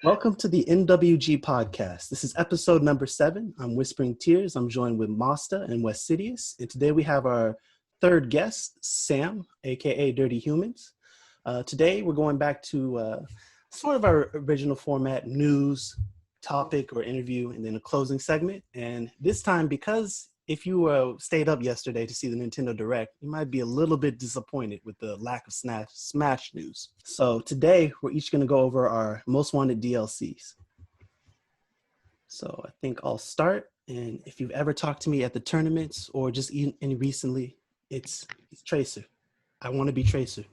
Welcome to the MWG Podcast. This is episode number 7. I'm Whispering Tears. I'm joined with Mossta and Westsidious. And today we have our third guest, Sam, aka DirtyHumans. Today we're going back to sort of our original format, news, topic, or interview, and then a closing segment. And this time, because if you stayed up yesterday to see the Nintendo Direct, you might be a little bit disappointed with the lack of Smash news. So today, we're each going to go over our most wanted DLCs. So I think I'll start. And if you've ever talked to me at the tournaments or just any recently, it's Tracer. I want to be Tracer.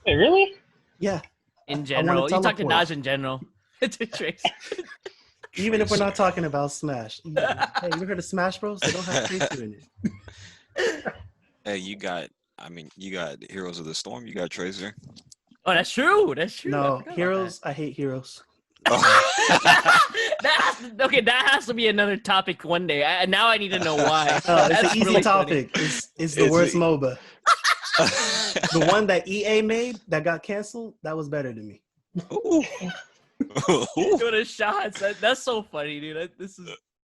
Wait, really? Yeah. In general. You talk to Dodge in general. It's a Tracer. Even if we're not talking about Smash. Hey, you heard of Smash Bros? They don't have Tracer in it. Hey, you got Heroes of the Storm, you got Tracer. Oh, that's true. That's true. No, Heroes, I hate Heroes. Oh. that has to be another topic one day. Now I need to know why. It's an easy really topic. It's the worst MOBA. The one that EA made that got canceled, that was better than me. Ooh. Doing the shots. That's so funny, dude.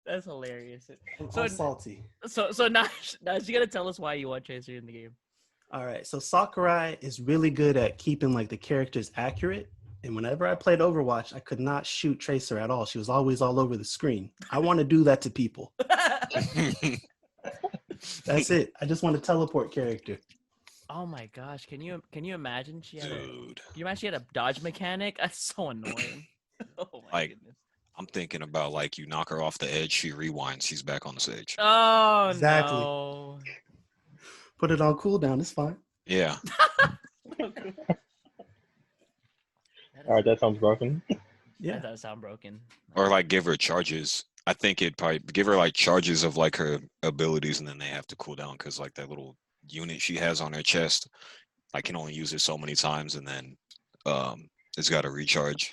That's hilarious. So salty. So now you gotta tell us why you want Tracer in the game. All right. So Sakurai is really good at keeping like the characters accurate. And whenever I played Overwatch, I could not shoot Tracer at all. She was always all over the screen. I want to do that to people. That's it. I just want a teleport character. Oh my gosh! Can you imagine she had a dodge mechanic? That's so annoying. Oh my goodness! I'm thinking about like you knock her off the edge, she rewinds, she's back on the stage. Oh exactly. No! Put it on cooldown. It's fine. Yeah. All right, that sounds broken. Yeah, that does sound broken. Or like give her charges. I think it'd probably give her like charges of like her abilities, and then they have to cool down because like that little unit she has on her chest, I can only use it so many times, and then it's got to recharge.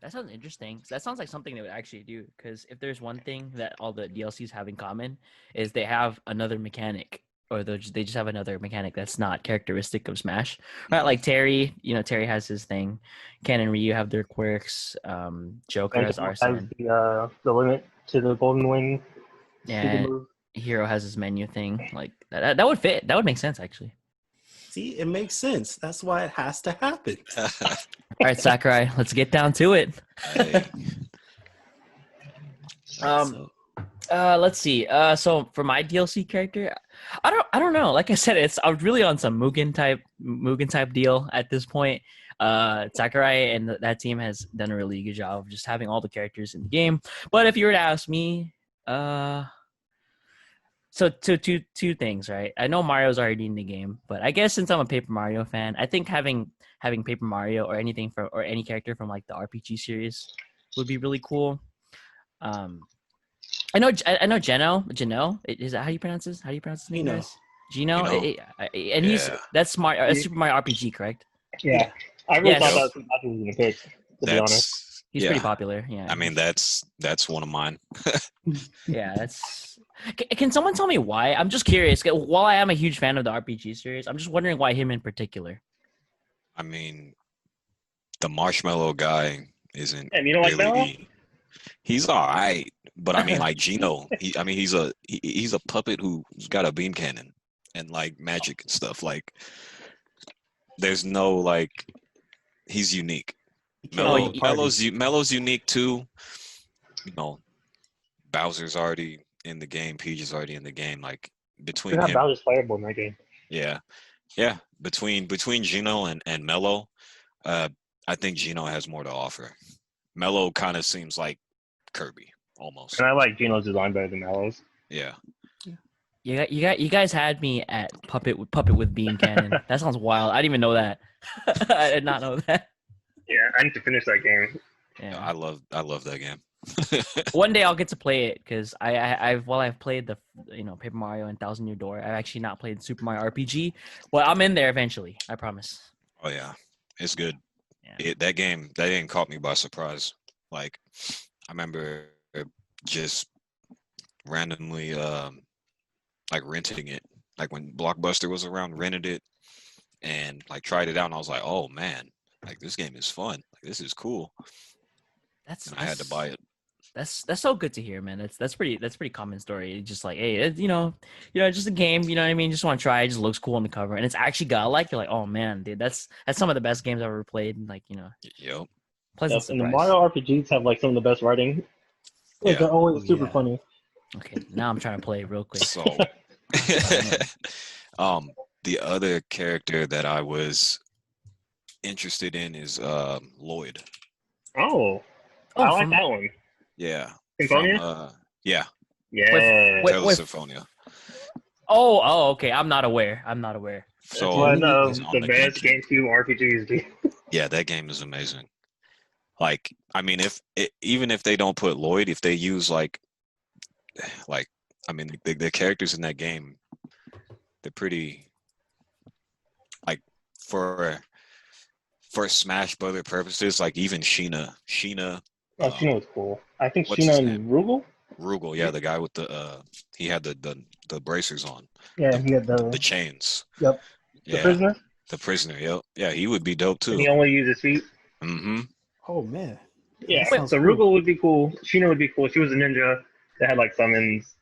That sounds interesting. That sounds like something they would actually do, because if there's one thing that all the DLCs have in common is they have another mechanic, or they just have another mechanic that's not characteristic of Smash. Right? Like Terry, Terry has his thing. Ken and Ryu have their quirks. Joker has Arsenal. The limit to the Golden Wing. Yeah. Hero has his menu thing. Like that would fit. That would make sense, actually. See, it makes sense. That's why it has to happen. All right, Sakurai, let's get down to it. Hey. Let's see. So for my DLC character, I don't know. Like I said, I'm really on some Mugen type deal at this point. Sakurai and that team has done a really good job of just having all the characters in the game. But if you were to ask me, So two things, right? I know Mario's already in the game, but I guess since I'm a Paper Mario fan, I think having Paper Mario or anything or any character from like the RPG series would be really cool. I know Geno. Is that how you pronounce his? How do you pronounce his name? Geno. And that's Super Mario RPG, correct? Yeah, I really thought that was going to pick. To be honest, he's pretty popular. Yeah, I mean that's one of mine. Yeah, that's. Can someone tell me why? I'm just curious. While I am a huge fan of the RPG series, I'm just wondering why him in particular. I mean, the marshmallow guy isn't. And you don't like Mellow? He's all right, but I mean, like Geno. He's a puppet who's got a beam cannon and like magic and stuff. Like, there's no like, he's unique. Mellow's unique too. Bowser's already in the game. Peach is already in the game. Like between him, Bowser's playable in that game. Yeah. Between Geno and Mellow, I think Geno has more to offer. Mellow kind of seems like Kirby almost. And I like Geno's design better than Mellow's. Yeah. You guys had me at puppet with beam cannon. That sounds wild. I didn't even know that. I did not know that. Yeah, I need to finish that game. Yeah. I love that game. One day I'll get to play it, because I've played the Paper Mario and Thousand Year Door, I've actually not played Super Mario RPG. Well, I'm in there eventually. I promise. Oh yeah, it's good. Yeah. That game caught me by surprise. Like I remember just randomly like renting it, like when Blockbuster was around, rented it and like tried it out, and I was like, oh man, like this game is fun. Like this is cool. I had to buy it. That's so good to hear, man. That's pretty common story. It's just like, hey, just a game. You know what I mean? Just want to try. It just looks cool on the cover, and it's actually got you're like, oh man, dude, that's some of the best games I've ever played. And Yep. pleasant And the surprise. Mario RPGs have like some of the best writing. Like they're always super funny. Okay, now I'm trying to play real quick. So, the other character that I was interested in is Lloyd. Oh, I like that one. Yeah. Symphonia? Yeah. Yeah. Tales of Symphonia. Oh, okay. I'm not aware. So It's one of it's on the best GameCube RPGs, dude. Yeah, that game is amazing. Like, I mean, even if they don't put Lloyd, if they use the characters in that game, they're pretty, like, for Smash Brother purposes, like even Sheena. Oh, Sheena was cool. I think what's Sheena his and name? Rugal, yeah, the guy with he had the bracers on. Yeah, he had the chains. Yep. Yeah. The prisoner? The prisoner, yep. Yeah, he would be dope too. And he only uses feet. Mm-hmm. Oh man. Yeah, That sounds so cool. Rugal would be cool. Sheena would be cool. She was a ninja that had like summons.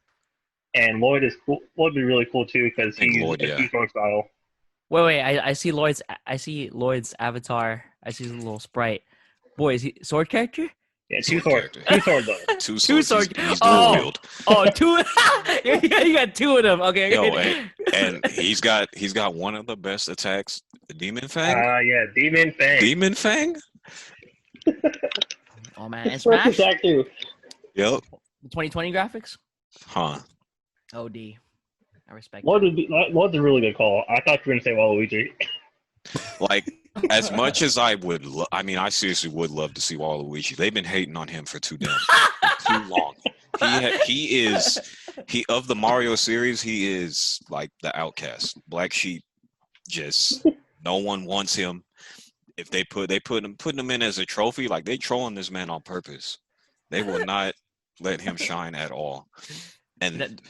And Lloyd is cool. Lloyd would be really cool too because he's a keyboard style. Wait. I see Lloyd's avatar. I see his little sprite. Boy, is he sword character? Yeah, two sword though. Two sword. He's dual wield. Oh, two. You got two of them. Okay. Yo, and he's got one of the best attacks, the Demon Fang. Yeah, Demon Fang. Demon Fang. Oh man, and Smash. First attack too. Yep. The 2020 graphics. Huh. OD. I respect. Lloyd's a really good call. I thought you were gonna say Waluigi. Like, as much as I would, I seriously would love to see Waluigi. They've been hating on him for too long. He of the Mario series, he is like the outcast, black sheep. Just no one wants him. If putting him in as a trophy, like they trolling this man on purpose. They will not let him shine at all. And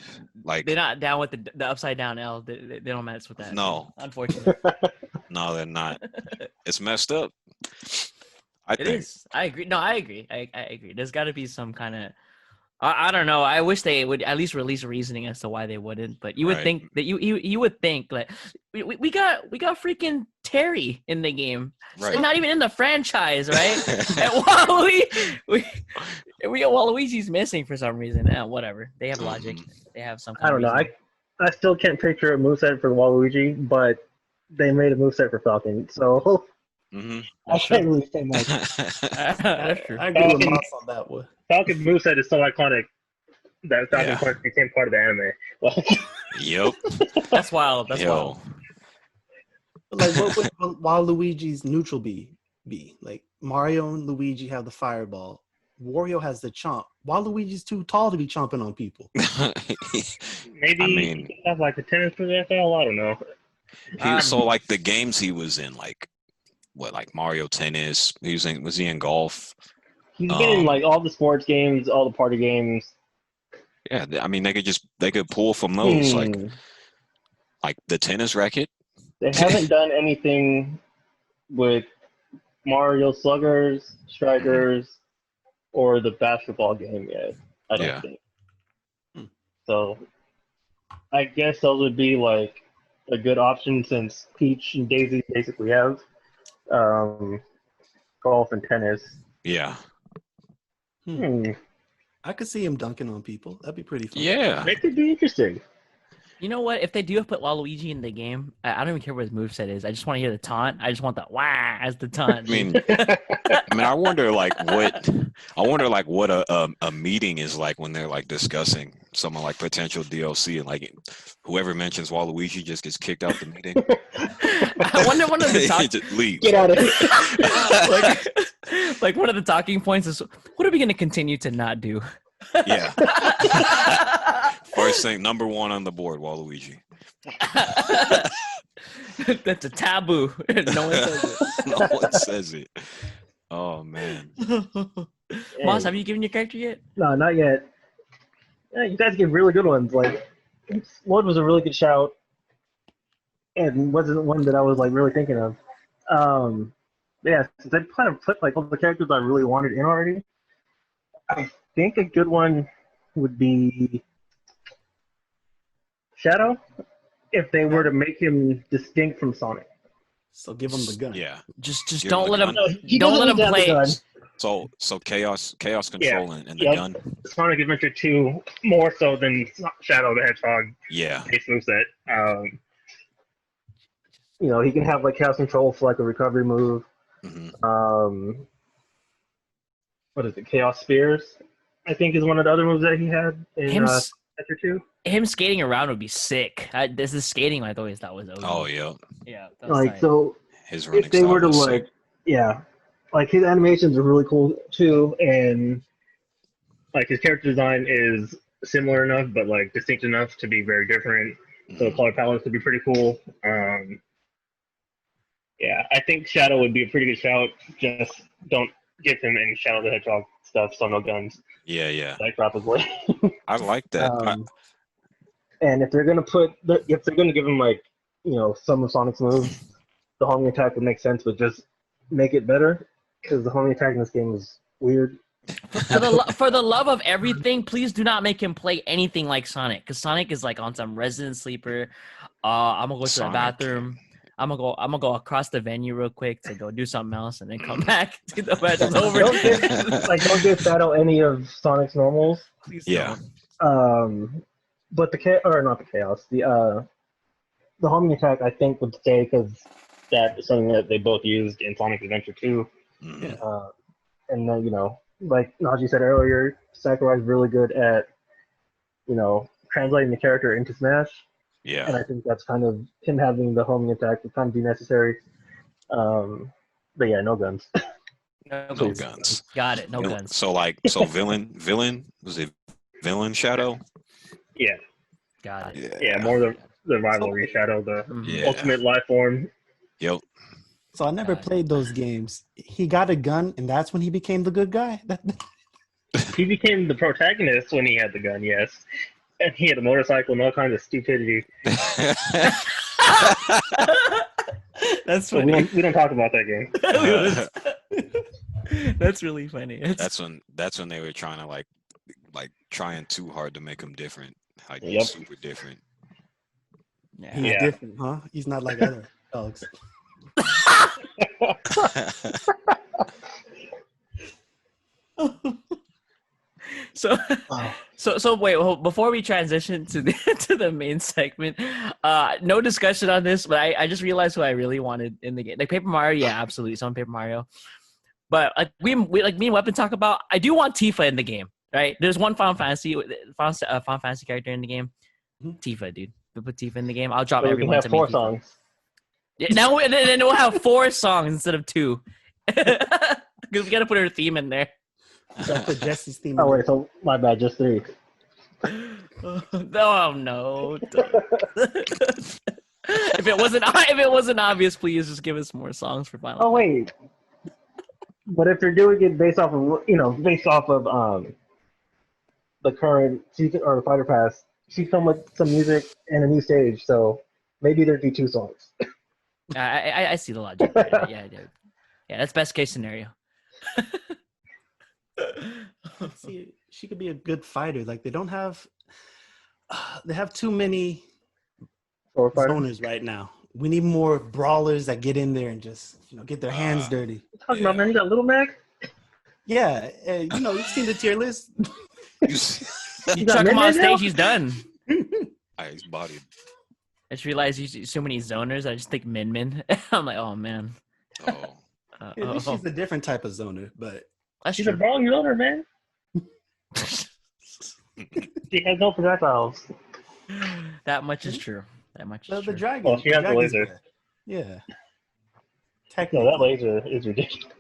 like they're not down with the upside down L. They don't mess with that. No, unfortunately. No, they're not. It's messed up. It is. I agree. No, I agree. I agree. There's got to be some kind of. I don't know. I wish they would at least release reasoning as to why they wouldn't. But you would think that you would think like we got freaking Terry in the game, right? Not even in the franchise, right? And we got Waluigi's missing for some reason. Whatever. They have logic. They have some. I don't know. I still can't picture a moveset for Waluigi, but they made a moveset for Falcon, so. Mm-hmm. I can't really say much. That's true. I agree with Moss on that one. Falcon's moveset is so iconic that Falcon became part of the anime. Yep. That's wild. That's wild. Like, what would Waluigi's neutral be? Like, Mario and Luigi have the fireball. Wario has the chomp. Waluigi's too tall to be chomping on people. Maybe he could have like the tennis projectile. I don't know. So like the games he was in, like what, like Mario Tennis? Was he in golf? He's been in like all the sports games, all the party games. Yeah, I mean they could pull from those like the tennis racket. They haven't done anything with Mario Sluggers, Strikers, or the basketball game yet. I don't think. So I guess those would be like a good option since Peach and Daisy basically have golf and tennis. Yeah. I could see him dunking on people. That'd be pretty fun. Yeah. That could be interesting. You know what? If they do put Waluigi in the game, I don't even care what his moveset is. I just want to hear the taunt. I just want the wah as the taunt. I wonder what a meeting is like when they're like discussing someone like potential DLC and like whoever mentions Waluigi just gets kicked out the meeting. I wonder one of the leave. Get out of here. like one of the talking points is, what are we going to continue to not do? Yeah. First thing, number one on the board, Waluigi. That's a taboo. No one says it. No one says it. Oh man. Moss, have you given your character yet? No, not yet. Yeah, you guys give really good ones. Like, Lloyd was a really good shout, and wasn't one that I was like really thinking of. Yeah, since I kind of put like all the characters I really wanted in already, I think a good one would be Shadow, if they were to make him distinct from Sonic. So give him the gun. Yeah. Just Give don't him let the him. gun. He Don't doesn't let need him to have the play. gun. So chaos control and the Yep. gun. Sonic Adventure 2 more so than Shadow the Hedgehog Yeah. base moveset. He can have like chaos control for like a recovery move. Hmm. What is it? Chaos Spears, I think, is one of the other moves that he had in Adventure 2. Him skating around would be sick. This is skating I always thought was OG. Oh yeah. Yeah. Like so, His running if they style were to was like, sick. yeah, like his animations are really cool too, and like his character design is similar enough, but like distinct enough to be very different. So the color palettes could be pretty cool. Yeah, I think Shadow would be a pretty good shout. Just don't give him any Shadow the Hedgehog stuff, so no guns. Yeah. Like probably. I like that. And if they're gonna give him like some of Sonic's moves, the homing attack would make sense, but just make it better because the homing attack in this game is weird. For the love of everything, please do not make him play anything like Sonic, because Sonic is like on some resident sleeper. I'm gonna go to the bathroom. I'm gonna go across the venue real quick to go do something else and then come back to the battle's over. Don't give Shadow any of Sonic's normals. Please Yeah. don't. But not the chaos. The homing attack I think would stay because that is something that they both used in Sonic Adventure 2. Mm-hmm. And then like Najee said earlier, Sakurai's really good at translating the character into Smash. Yeah. And I think that's kind of him having the homing attack would kind of be necessary. But yeah, no guns. No guns. Got it. No guns. So villain was it villain Shadow? Yeah. Got it. Yeah, more the rivalry Shadow, the ultimate life form. Yep. So I never played those games. He got a gun, and that's when he became the good guy? He became the protagonist when he had the gun, yes. And he had a motorcycle and all kinds of stupidity. That's so funny. we don't talk about that game. That's really funny. That's when they were trying to like trying too hard to make him different. Like super different. He's different, huh? He's not like other dogs. So wait, before we transition to the main segment, no discussion on this, but I just realized who I really wanted in the game. Like Paper Mario, yeah, absolutely, some Paper Mario. But like we like me and Weapon talk about, I do want Tifa in the game, right? There's one Final Fantasy character in the game. Tifa, dude. We put Tifa in the game. I'll drop everyone to 4 Tifa. songs. Yeah, now then we'll have 4 songs instead of 2. Because we gotta put her theme in there. Put Jesse's theme. Oh wait, so my bad, just 3. Oh no! If it wasn't obvious, please just give us more songs for Final. Oh wait, but if they're doing it based off of the current season or the Fighter Pass, she come with some music and a new stage, so maybe there'd be 2 songs. I see the logic. Yeah, that's best case scenario. See, she could be a good fighter. Like they have too many zoners right now. We need more brawlers that get in there and just get their hands dirty. Talking about, man, you got Little Mac? Yeah, you've seen the tier list. You chuck him on stage, he's done. He's bodied. I just realized you see so many zoners. I just think Min. I'm like, oh man. Oh. At least she's a different type of zoner, but She's a wrong zoner, man. She has no projectiles. That much is true. The dragon. Well, she has the laser. Yeah. No, that laser is ridiculous.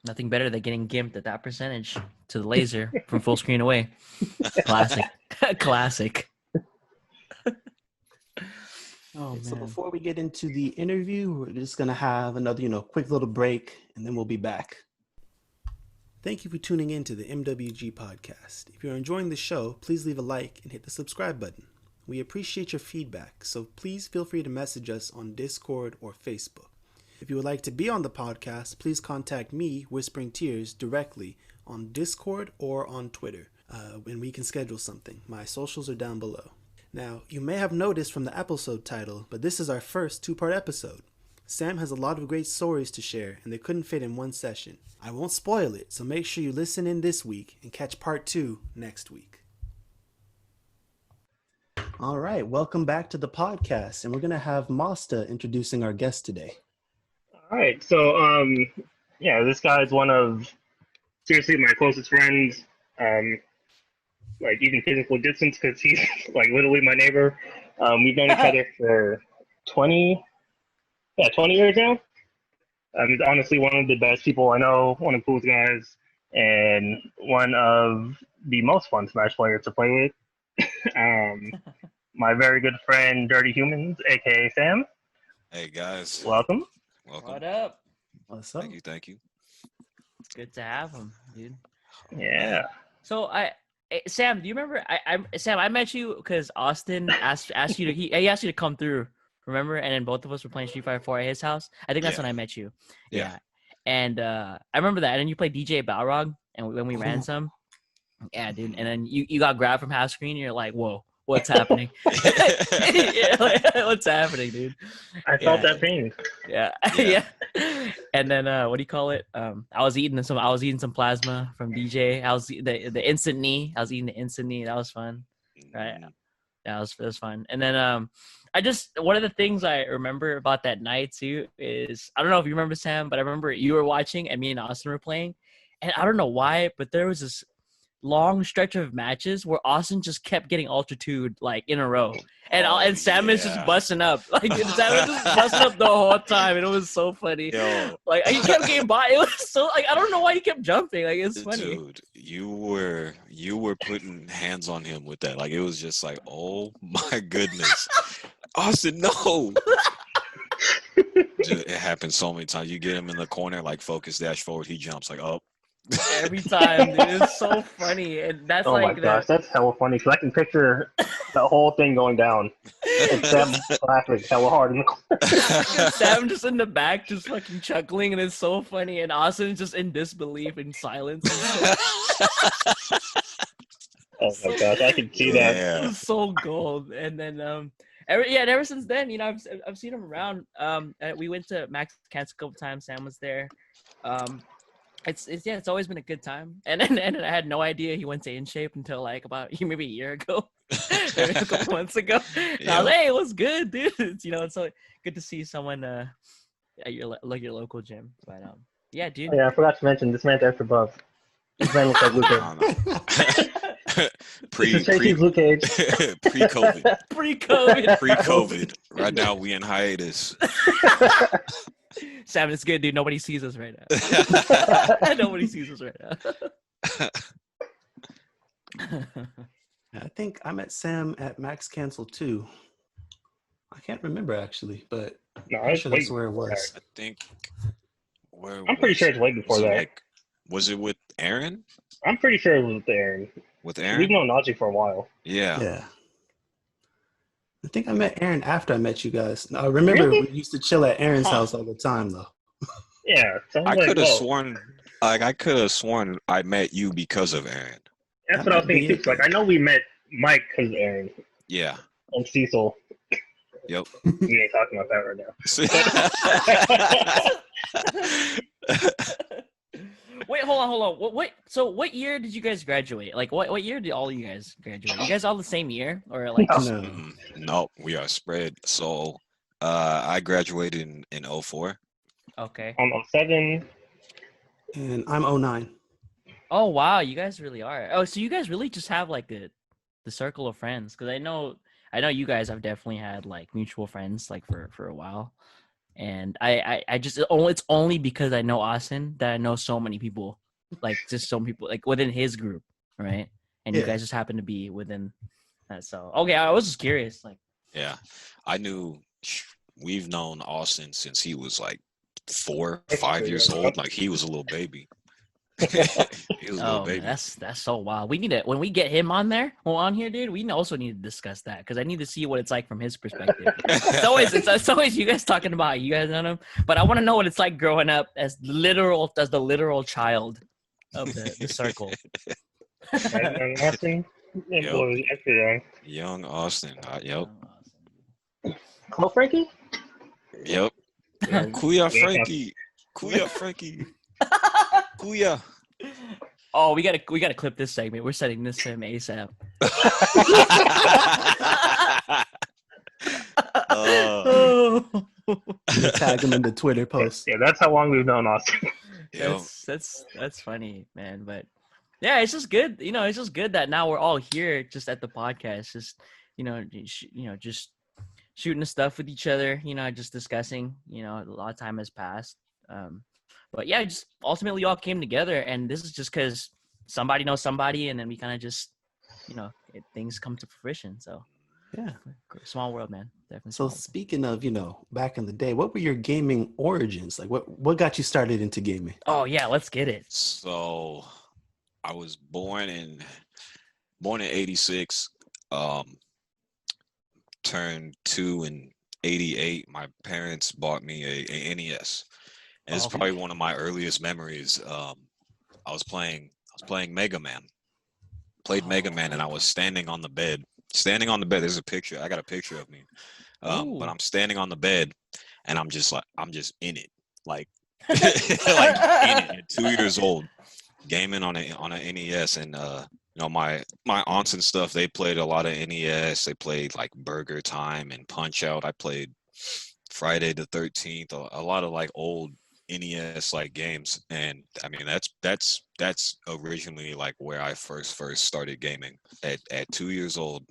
Nothing better than getting gimped at that percentage to the laser from full screen away. Classic. Classic. Oh, so before we get into the interview, we're just going to have another, quick little break, and then we'll be back. Thank you for tuning in to the MWG Podcast. If you're enjoying the show, please leave a like and hit the subscribe button. We appreciate your feedback, so please feel free to message us on Discord or Facebook. If you would like to be on the podcast, please contact me, Whispering Tears, directly on Discord or on Twitter, and we can schedule something. My socials are down below. Now, you may have noticed from the episode title, but this is our first two-part episode. Sam has a lot of great stories to share, and they couldn't fit in one session. I won't spoil it, so make sure you listen in this week and catch part 2 next week. All right, welcome back to the podcast, and we're going to have Mossta introducing our guest today. All right, so this guy is one of seriously my closest friends. Like even physical distance because he's like literally my neighbor. We've known each other for 20 years now. He's honestly one of the best people I know, one of the coolest guys, and one of the most fun Smash players to play with. My very good friend, DirtyHumans, aka Sam. Hey guys. Welcome. What up? What's up? Thank you. It's good to have him, dude. Yeah. So Sam, do you remember? I met you because Austin asked you to. He asked you to come through. Remember? And then both of us were playing Street Fighter 4 at his house. I think that's when I met you. Yeah. And I remember that. And then you played DJ Balrog, and when we ran some. Yeah, dude. And then you got grabbed from half screen. And you're like, whoa. What's happening? What's happening, dude? I felt that pain. Yeah. And then what do you call it? I was eating some plasma from DJ. I was the instant knee. I was eating the instant knee. That was fun. Right. That was fun. And then one of the things I remember about that night too is, I don't know if you remember, Sam, but I remember you were watching and me and Austin were playing, and I don't know why, but there was this long stretch of matches where Austin just kept getting Ultra 2'd like in a row, and Sam is just busting up, like Sam was just busting up the whole time, and it was so funny. Yo. Like he kept getting by. It was so like I don't know why he kept jumping. Like it's funny. Dude, you were putting hands on him with that. Like it was just like, oh my goodness, Austin, no. Dude, it happens so many times. You get him in the corner, like focus dash forward, he jumps like up. Every time, dude. It's so funny, and that's my gosh, that's hella funny because I can picture the whole thing going down. And Sam laughing hella hard in the corner. Sam just in the back, just fucking chuckling, and it's so funny. And Austin just in disbelief and silence. Oh my gosh, I can see that. It was so gold. And then ever since then, you know, I've seen him around. We went to Max Cats a couple times. Sam was there. It's always been a good time, and I had no idea he went to In Shape until like about maybe a year ago, maybe a couple months ago. And I was like, hey, what's good, dude? It's so good to see someone at your local gym. But yeah, dude. Oh, yeah, I forgot to mention this man's extra buff. This man looks like Luke Cage. Pre-COVID. Pre-COVID. Right now we in hiatus. Sam, it's good, dude. Nobody sees us right now. Nobody sees us right now. I think I met Sam at Max Cancel 2. I can't remember actually, but I'm sure that's where it was. I think. I'm pretty sure it's way before that. Like, was it with Aaron? I'm pretty sure it was with Aaron. With Aaron? We've known Najee for a while. Yeah. I think I met Aaron after I met you guys. I remember we used to chill at Aaron's house all the time, though. Yeah. I could have sworn I met you because of Aaron. That's what I was thinking, too. Like, I know we met Mike because of Aaron. Yeah. And Cecil. Yep. We ain't talking about that right now. Wait, hold on. What year did you guys graduate? Like, what year did all you guys graduate? You guys all the same year, or like? No, we are spread. So, I graduated in 04. Okay. I'm 07. And I'm 09. Oh wow, you guys really are. Oh, so you guys really just have like the circle of friends? Because I know you guys have definitely had like mutual friends like for a while. And I just it's only because I know Austin that I know so many people, like just so many people like within his group, right? And you guys just happen to be within that. So okay, I was just curious, like. Yeah, I knew we've known Austin since he was like 4, 5 years old. Like he was a little baby. He was a little Oh, baby. man, that's so wild. We need to when we get him on here, dude. We also need to discuss that because I need to see what it's like from his perspective. It's always you guys talking about you guys on him, but I want to know what it's like growing up as the literal child of the circle. Young Austin. That Yep. boy was extra young. Young Austin. Yep. Hello, Frankie. Yep. Yeah. Kuya Frankie. Kuya Frankie. Kuya. Oh, we gotta clip this segment. We're sending this to him ASAP. Tag him in the Twitter post. Yeah, that's how long we've known Austin. Yep. That's funny, man. But yeah, it's just good. It's just good that now we're all here, just at the podcast, just just shooting the stuff with each other. Just discussing. A lot of time has passed. But yeah, just ultimately all came together, and this is just because somebody knows somebody, and then we kind of just, things come to fruition. So Yeah. small world, man. Definitely. So speaking of, back in the day, what were your gaming origins? Like what got you started into gaming? Oh yeah, let's get it. So I was born in 86, turned 2 in 88. My parents bought me a NES. And it's probably one of my earliest memories. I was playing Mega Man. Played Mega Man, and I was standing on the bed. There's a picture. I got a picture of me. But I'm standing on the bed, and I'm just in it, like like in it. At 2 years old, gaming on a NES, and my aunts and stuff. They played a lot of NES. They played like Burger Time and Punch Out. I played Friday the 13th. A lot of like old NES like games, and I mean that's originally like where I first started gaming at 2 years old.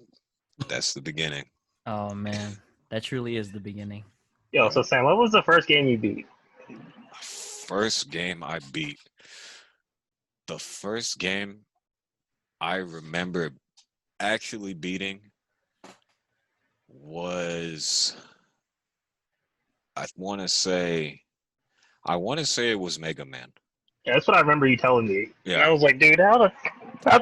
That's the beginning. Oh man, that truly is the beginning. Yo, so Sam, what was the first game you beat? First game I beat. The first game I remember actually beating was, I want to say it was Mega Man. Yeah, that's what I remember you telling me. Yeah. And I was like, dude, how the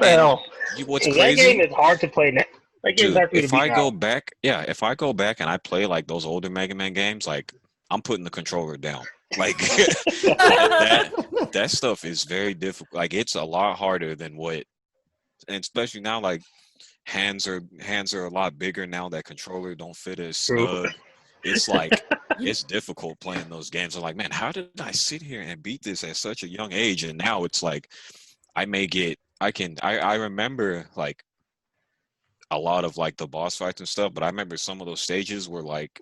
hell? What's That crazy? game is hard to play now. That game's Dude, hard for me to if beat I now. go back and I play like those older Mega Man games, like I'm putting the controller down. Like that stuff is very difficult. Like it's a lot harder than what, and especially now, like hands are a lot bigger now. That controller don't fit as snug. It's like it's difficult playing those games. I'm like, man, how did I sit here and beat this at such a young age? And now it's like I remember like a lot of like the boss fights and stuff, but I remember some of those stages were like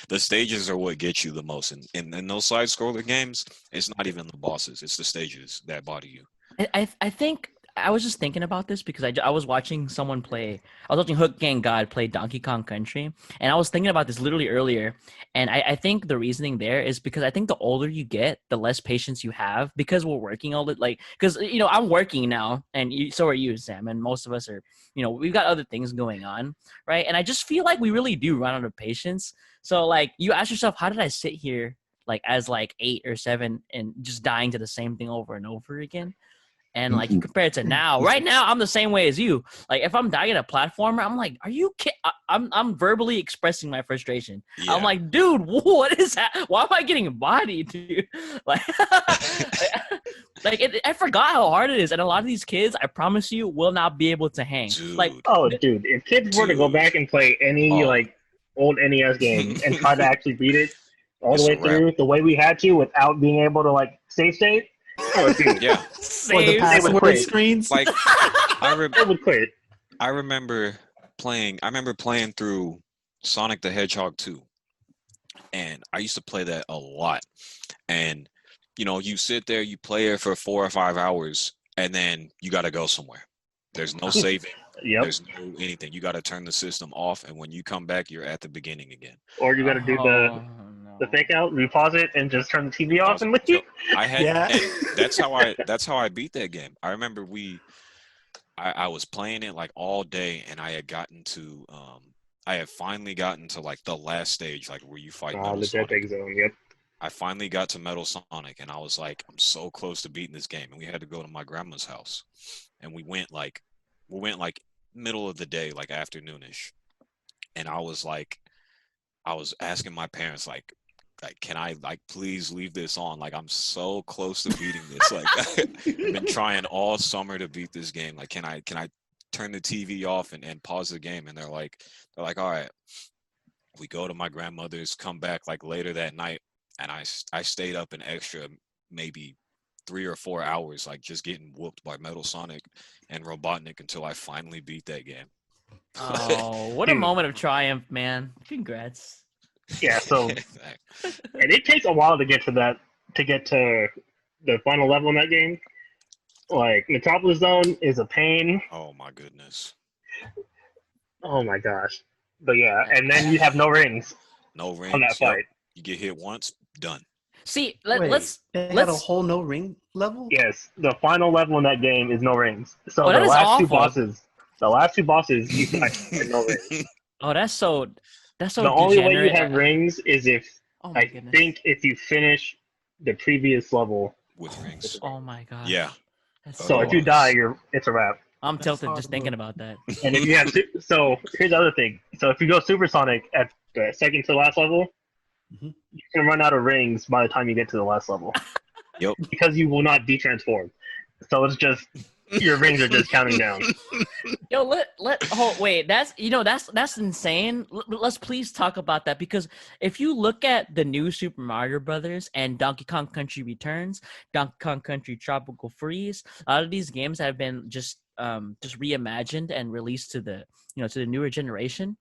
the stages are what get you the most. And in those side scroller games, it's not even the bosses, it's the stages that body you. I think I was just thinking about this because I was watching someone play. I was watching Hook Gang God play Donkey Kong Country, and I was thinking about this literally earlier. And I think the reasoning there is because I think the older you get, the less patience you have because we're working all the because I'm working now, and so are you, Sam, and most of us are. We've got other things going on, right? And I just feel like we really do run out of patience. So like you ask yourself, how did I sit here like as like 8 or 7 and just dying to the same thing over and over again? And like you compare it to now, right now I'm the same way as you. Like if I'm dying at a platformer, I'm like, are you kidding? I'm verbally expressing my frustration. Yeah. I'm like, dude, what is that? Why am I getting bodied, dude? Like, I forgot how hard it is. And a lot of these kids, I promise you, will not be able to hang. Dude. Like, dude, if kids were to go back and play any like old NES game and try to actually beat it all the way through the way we had to without being able to like save state. Oh, dude. Yeah. Or the password screens. Like I would quit. I remember playing through Sonic the Hedgehog 2. And I used to play that a lot. And you sit there, you play it for 4 or 5 hours, and then you got to go somewhere. There's no saving. Yep. There's no anything. You got to turn the system off, and when you come back, you're at the beginning again. Or you got to do the fake out, repause it, and just turn the TV off and leave. And that's how I beat that game. I remember I was playing it like all day, and I had finally gotten to like the last stage, like where you fight. The Death Egg Zone. Yep. I finally got to Metal Sonic, and I was like, I'm so close to beating this game. And we had to go to my grandma's house, and we went like middle of the day, like afternoonish. And I was asking my parents like, can I like please leave this on? Like, I'm so close to beating this. Like, I've been trying all summer to beat this game. Like, can I turn the TV off and pause the game? And they're like, all right. We go to my grandmother's, come back like later that night, and I stayed up an extra maybe 3 or 4 hours, like just getting whooped by Metal Sonic and Robotnik until I finally beat that game. Oh, what a moment of triumph, man! Congrats. Yeah, so and it takes a while to get to the final level in that game. Like, Metropolis Zone is a pain. Oh my goodness. Oh my gosh. But yeah, and then you have no rings. No rings. On that fight. You get hit once, done. See, They had a whole no ring level? Yes, the final level in that game is no rings. So that the is last two bosses you fight with no rings. Oh, that's so the only way you degenerate. have rings is if if you finish the previous level with rings. Oh my god. Yeah. So if you die, it's a wrap. I'm tilted just thinking about that. And if you have so here's the other thing. So if you go supersonic at the second to last level, you can run out of rings by the time you get to the last level. Yep. Because you will not detransform. So it's just your rings are just counting down. Yo, wait, that's insane. Let's please talk about that, because if you look at the new Super Mario Brothers and Donkey Kong Country Returns, Donkey Kong Country Tropical Freeze, a lot of these games have been just reimagined and released to the newer generation.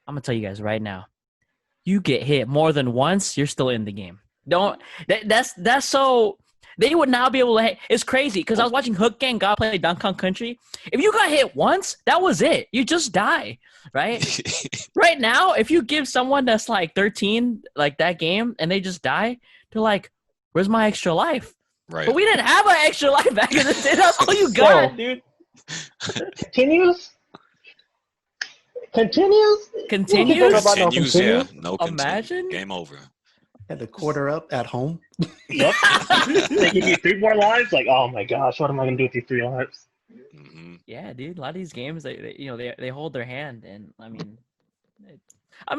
I'm gonna tell you guys right now, you get hit more than once, you're still in the game. That's so. They would now be able to hit. It's crazy because I was watching Hook Gang God play Donkey Kong Country. If you got hit once, that was it. You just die, right? Right now, if you give someone that's like 13 like that game and they just die, they're like, "Where's my extra life?" Right. But we didn't have an extra life back in the day. That's all you got, dude. Continues. Yeah. No. Imagine. Game over. Had the quarter up at home. Yep. They give you 3 more lives. Like, oh my gosh, what am I gonna do with these 3 lives? Mm-hmm. Yeah, dude. A lot of these games, they hold their hand, and I mean,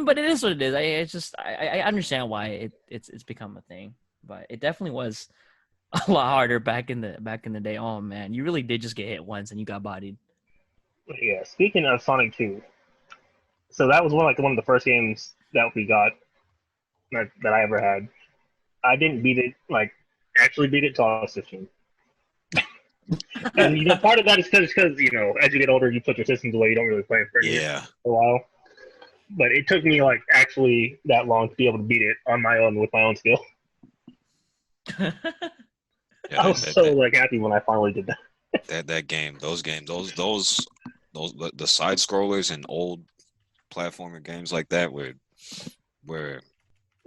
but it is what it is. I understand why it's become a thing, but it definitely was a lot harder back in the day. Oh man, you really did just get hit once and you got bodied. Yeah. Speaking of Sonic 2, so that was one of the first games that we got that I ever had. I didn't beat it, actually beat it till I was 15. And part of that is because as you get older, you put your systems away. You don't really play it for a while. But it took me actually that long to be able to beat it on my own with my own skill. Yeah, I was so happy when I finally did that. That game, those games, those the side scrollers and old platformer games like that were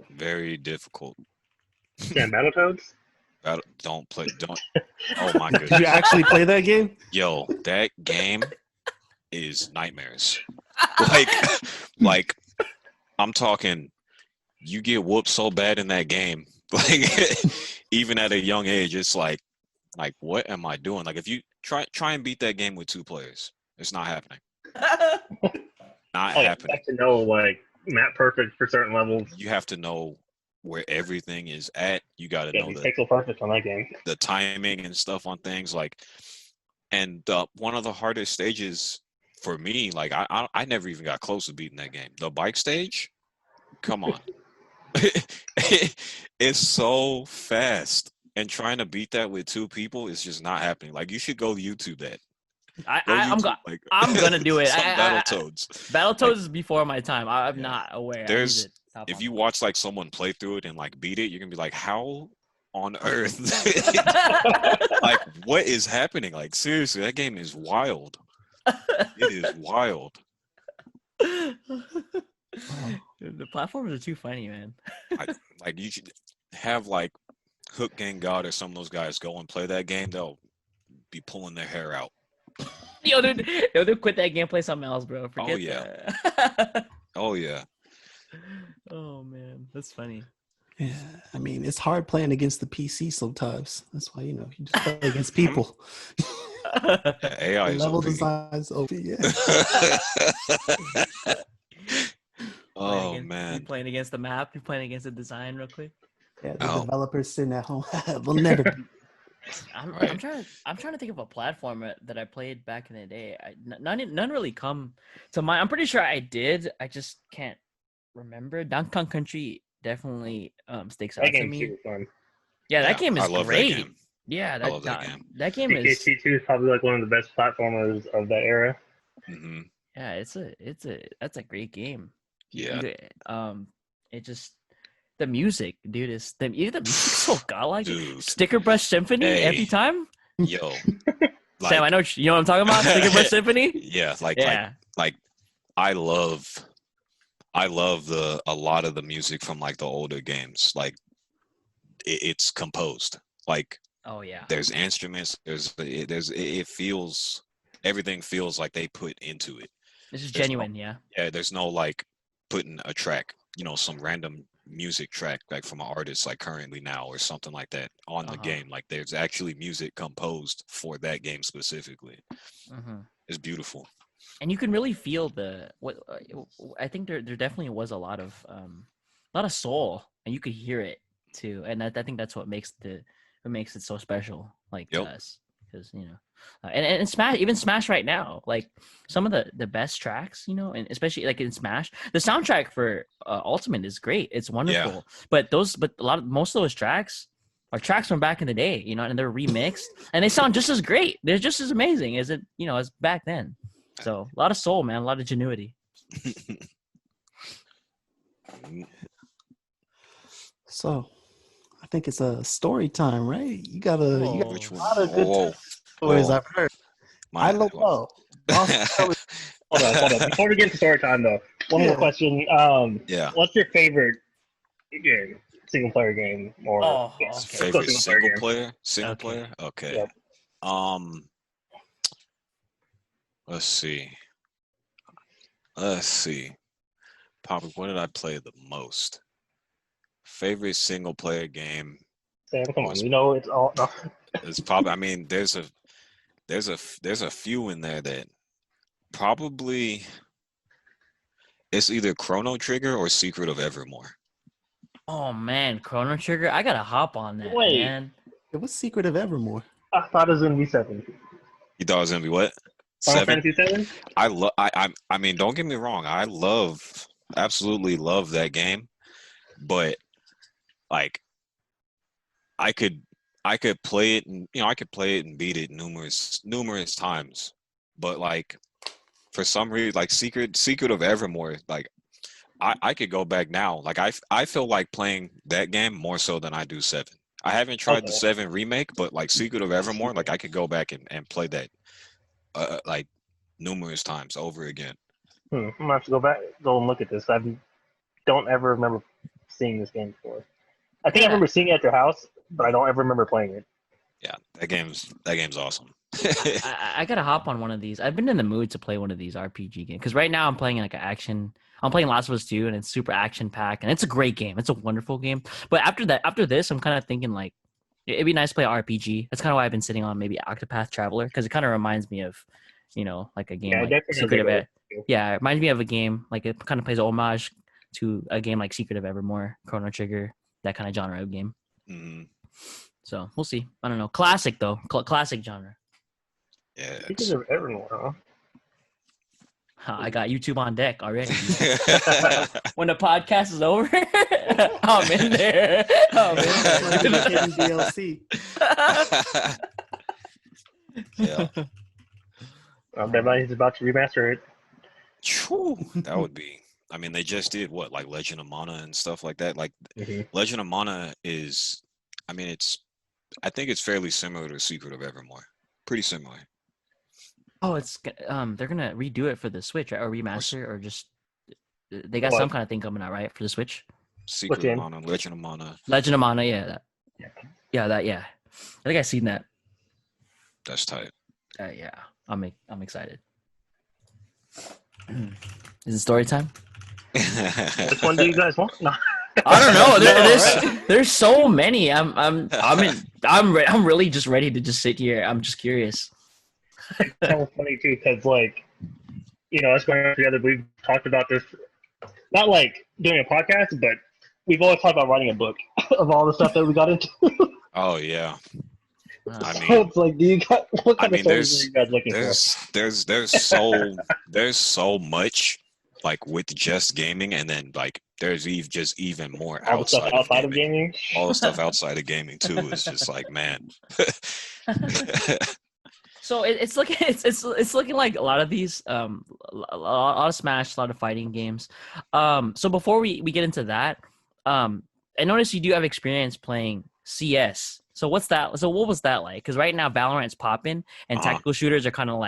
very difficult. Yeah, Battletoads? Don't. Oh my goodness. Did you actually play that game? Yo, that game is nightmares. Like I'm talking, you get whooped so bad in that game. Even at a young age, it's like what am I doing? If you try and beat that game with 2 players, it's not happening. Not happening. You have to know map perfect for certain levels. You have to know where everything is at. You got to know pixel perfect on that game. The timing and stuff on things and one of the hardest stages for me, I never even got close to beating that game. The bike stage, come on. It's so fast, and trying to beat that with 2 people is just not happening. You should go YouTube that. I'm gonna do it. Battletoads. Battletoads is before my time. I'm not aware. If you watch someone play through it and beat it, you're gonna be like, how on earth? What is happening? Seriously, that game is wild. It is wild. The platforms are too funny, man. You should have Hook Gang God or some of those guys go and play that game. They'll be pulling their hair out. Yo, dude, they'll quit that game, play something else, bro. Forget that. Oh yeah. Oh man, that's funny. Yeah, I mean, it's hard playing against the PC sometimes. That's why, you just play against people. AI is level OP. designs OP, yeah. Oh, man. You playing against the map? You playing against the design real quick? Yeah, the developers sitting at home will never be. I'm trying to think of a platform that I played back in the day. None really come to mind. I'm pretty sure I did. I just can't remember. Donkey Kong Country definitely sticks out to me. Super fun. Yeah, that game is I love great. That game. Yeah, I love that game. That game is. DK2 is probably like one of the best platformers of that era. Mm-hmm. Yeah, that's a great game. Yeah. It just the music, dude, is the music's so godlike. Dude. Sticker Brush Symphony every time. Yo, Sam, I know what I'm talking about. Sticker Brush Symphony. Yeah, like I love a lot of the music from like the older games. Like it's composed. Like there's instruments. Everything feels like they put into it. This is genuine, yeah. Yeah, there's no like putting a track, some random music track like from an artist like currently now or something like that on the game. Like there's actually music composed for that game specifically. It's beautiful. And you can really feel I think there definitely was a lot of soul, and you could hear it too. And I think that's what makes it so special, like to us, because and Smash, even Smash right now, like some of the best tracks, and especially like in Smash, the soundtrack for Ultimate is great. It's wonderful. But most of those tracks are tracks from back in the day, and they're remixed and they sound just as great. They're just as amazing as as back then. So a lot of soul, man, a lot of genuity. So I think it's a story time, right? You got a lot of good stories I've heard. I don't know. Hold on. Before we get to story time, though, one more question. What's your favorite game? Single player game or favorite single player? Single player? Okay. Yep. Let's see. Probably what did I play the most? Favorite single player game. Sam, come on, it's all. No. It's probably. I mean, there's a few in there that probably it's either Chrono Trigger or Secret of Evermore. Oh man, Chrono Trigger! I gotta hop on that. Wait, man. What's Secret of Evermore? I thought it was gonna be 7. You thought it was gonna be what? Final Fantasy 7? I mean, don't get me wrong. I absolutely love that game, but like, I could play it and I could play it and beat it numerous times, but like for some reason, like Secret of Evermore, like I could go back now. Like I feel like playing that game more so than I do 7. I haven't tried the 7 remake, but like Secret of Evermore, like I could go back and play that like numerous times over again. I'm gonna have to go and look at this. I don't ever remember seeing this game before. I think I remember seeing it at your house, but I don't ever remember playing it. Yeah, that game's awesome. I gotta hop on one of these. I've been in the mood to play one of these RPG games because right now I'm playing like an action. I'm playing Last of Us 2, and it's super action packed, and it's a great game. It's a wonderful game. But after this, I'm kind of thinking like it'd be nice to play RPG. That's kind of why I've been sitting on maybe Octopath Traveler because it kind of reminds me of like a game like Secret of It. Yeah, it reminds me of a game like it kind of plays homage to a game like Secret of Evermore, Chrono Trigger, that kind of genre of game. Mm-hmm. So we'll see. I don't know. Classic though. Classic genre. Yeah. Secret of Evermore, huh? I got YouTube on deck already. When the podcast is over, I'm in there. DLC. Yeah. Everybody's about to remaster it. That would be. I mean, they just did what, like Legend of Mana and stuff like that. Like Legend of Mana is. I mean, I think it's fairly similar to Secret of Evermore. Pretty similar. Oh, it's they're gonna redo it for the Switch, right? Or remaster, or just they got some kind of thing coming out, right, for the Switch. Secret of Mana, Legend of Mana. Legend of Mana, yeah. I think I've seen that. That's tight. Yeah, I'm excited. Is it story time? Which one do you guys want? No. I don't know. Right? There's so many. I'm really just ready to just sit here. I'm just curious. It's kind of funny too, because like, us going together, we've talked about this, not like doing a podcast, but we've always talked about writing a book of all the stuff that we got into. Oh yeah. I So mean, it's like, what kind of stories are you guys looking for? there's so much like with just gaming, and then like there's just even more All the stuff outside of of gaming. gaming. All the stuff outside of gaming too is just like, man. So it's looking like a lot of these a lot of Smash, a lot of fighting games. So before we get into that, I noticed you do have experience playing CS. So what's that? So what was that like? Because right now Valorant's popping and tactical shooters are kind of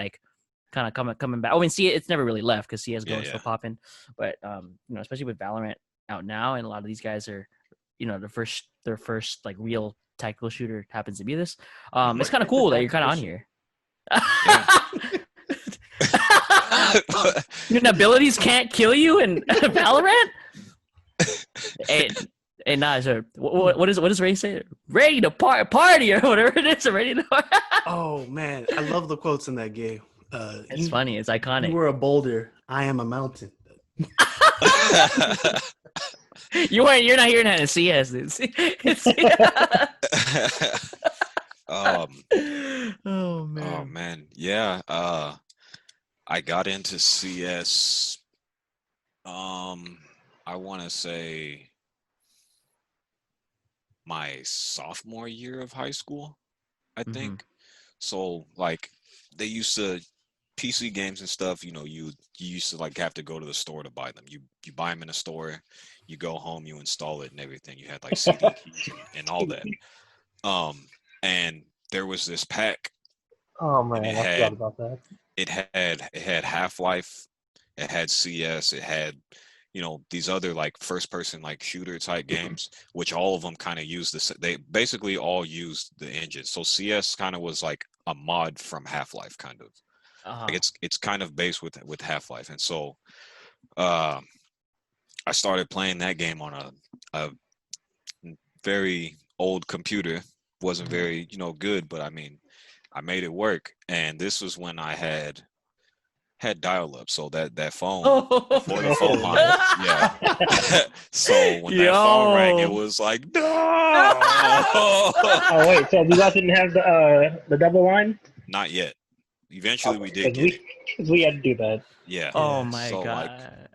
coming back. I mean, it's never really left because CS:GO is still popping, but especially with Valorant out now, and a lot of these guys are, their first like real tactical shooter happens to be this. It's kind of cool that you're kind of on here. Your abilities can't kill you in Valorant. Hey, nah, sir. What does Ray say? Ready to party or whatever it is. Ready to. Oh man, I love the quotes in that game. It's funny. It's iconic. You were a boulder. I am a mountain. You're not hearing that in CS, dude. Oh man. Oh man. Yeah. I got into CS. I want to say my sophomore year of high school, I think. So like they used to PC games and stuff, you used to like have to go to the store to buy them. You buy them in a store, you go home, you install it and everything. You had like CD keys and all that. And there was this pack. Oh man, I forgot about that. It had Half-Life, it had CS, it had these other like first person like shooter type games, which all of them kind of used this. They basically all used the engine. So CS kind of was like a mod from Half-Life, kind of. Like it's kind of based with Half-Life, and so I started playing that game on a very old computer. Wasn't very good, but I mean I made it work. And this was when I had dial-up, so that phone before the phone line, yeah. So when that phone rang, it was like no. Oh wait, so you guys didn't have the double line? Not yet. Eventually, we did get it. Because we had to do that. Yeah. Oh my so, god.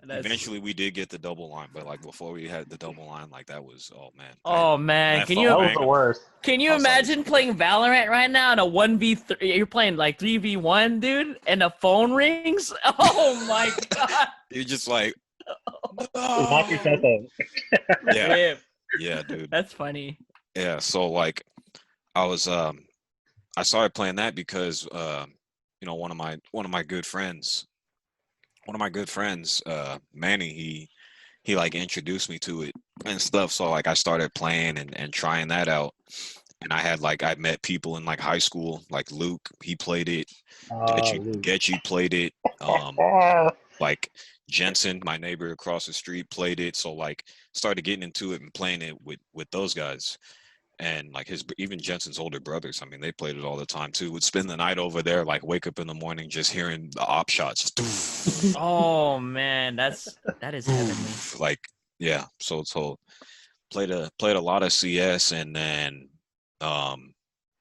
Like, eventually, we did get the double line, but like before we had the double line, like that was man. Oh man, that was the worst. Can you imagine playing Valorant right now in a 1v3? You're playing like 3v1, dude, and the phone rings. Oh my god. You're just like, Knock yourself up. Yeah. Yeah, dude. That's funny. Yeah. So like, I started playing that because one of my good friends, Manny, he like introduced me to it and stuff. So like I started playing and trying that out. And I met people in like high school, like Luke, he played it. Getchy played it. Like Jensen, my neighbor across the street, played it. So like started getting into it and playing it with those guys. And like even Jensen's older brothers, I mean, they played it all the time too. Would spend the night over there, like wake up in the morning just hearing the op shots. Oh man, that is heavenly. Like yeah, so played a lot of CS, and then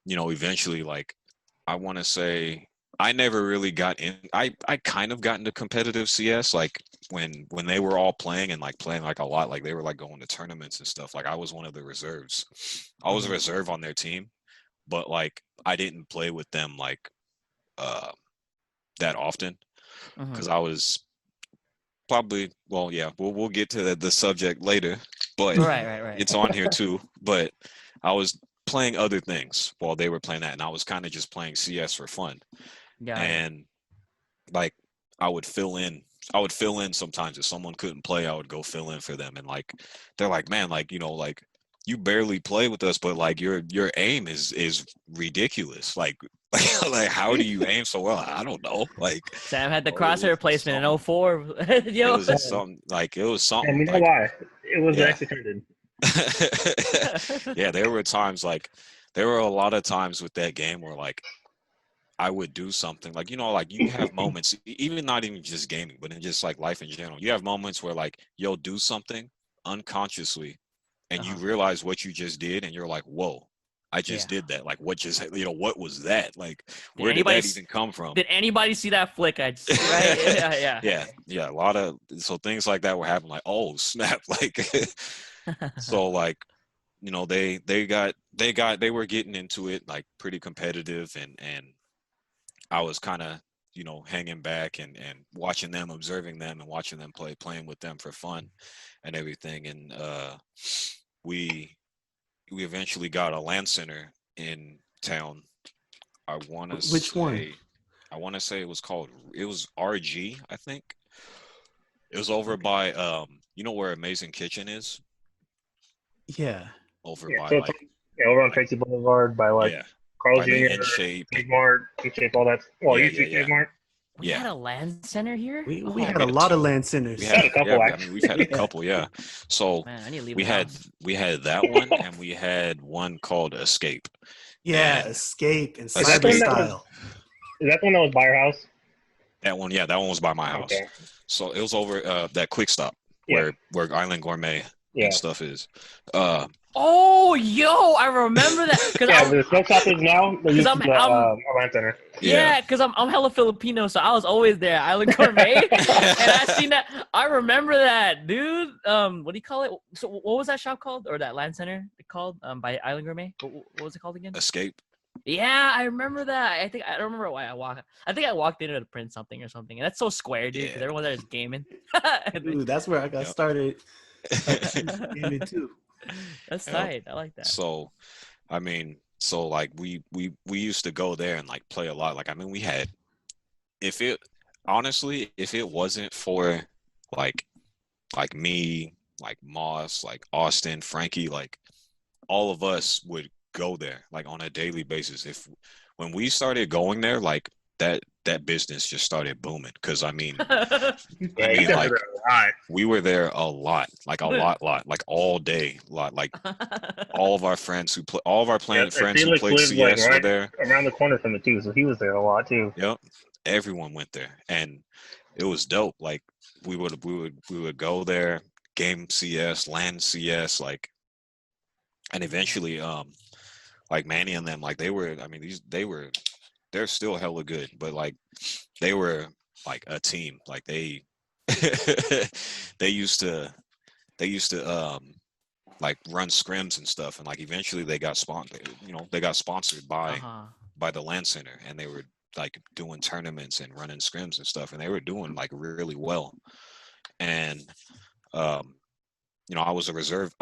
eventually, like I want to say I never really got in. I kind of got into competitive CS like when they were all playing and like playing like a lot, like they were like going to tournaments and stuff. Like I was one of the reserves. I was a reserve on their team, but like I didn't play with them like that often because I was probably we'll get to the subject later, but right. It's on here too. But I was playing other things while they were playing that, and I was kind of just playing CS for fun. Yeah. And like I would fill in sometimes if someone couldn't play. I would go fill in for them, and like they're like, man, like like you barely play with us, but like your aim is ridiculous. Like how do you aim so well? I don't know. Like Sam had the crosshair placement in 04. It was something. And you know why? It It was actually turned in. Yeah, there were a lot of times with that game where like I would do something like, like you have moments, even not even just gaming, but in just like life in general. You have moments where like you'll do something unconsciously and you realize what you just did and you're like, whoa, I just did that. Like what just, what was that? Like where did that even come from? Did anybody see that flick? Right? Yeah. A lot of, so things like that were happening like, oh snap. Like, so like, they were getting into it like pretty competitive and I was kind of, hanging back and watching them, observing them and watching them playing with them for fun and everything. And we eventually got a LAN center in town. Which one? I want to say it was RG, I think. It was over by, where Amazing Kitchen is? Yeah. Over on Tracy Boulevard by Carl Jr. In-Shape, all that. Well, We had a LAN center here. We had a lot of LAN centers. We had a couple. We've had a couple. Yeah. So man, I need to leave we had that one, and we had one called Escape. Yeah, and Escape and Cyber Style. Is that the one that was by your house? That one, that one was by my house. Okay. So it was over that Quick Stop where Island Gourmet and stuff is. Oh, yo, I remember that. The smoke shop is now. Because I'm LAN center. Yeah, because I'm hella Filipino, so I was always there, Island Gourmet, and I seen that. I remember that, dude. What do you call it? So what was that shop called, or that LAN center called? By Island Gourmet. What was it called again? Escape. Yeah, I remember that. I don't remember why I walked. I think I walked in to print something or something, and that's so square, dude. Because everyone there is gaming. Dude, that's where I got started. Gaming too. That's tight. I like that. So, like we used to go there and like play a lot. Like, we had, if it wasn't for like me, like Moss, like Austin, Frankie, like all of us would go there like on a daily basis. When we started going there, like that business just started booming. Cause like we were there a lot, like all day, like all of our friends who play, all of our friends who played CS were there. Around the corner from the two, so he was there a lot too. Yep, everyone went there, and it was dope. Like we would go there, game CS, LAN CS, like, and eventually, like Manny and them, like they're still hella good, but like they were like a team. Like they they used to like run scrims and stuff, and like eventually they got sponsored. They got sponsored by the LAN center, and they were like doing tournaments and running scrims and stuff, and they were doing like really well. And I was a reserve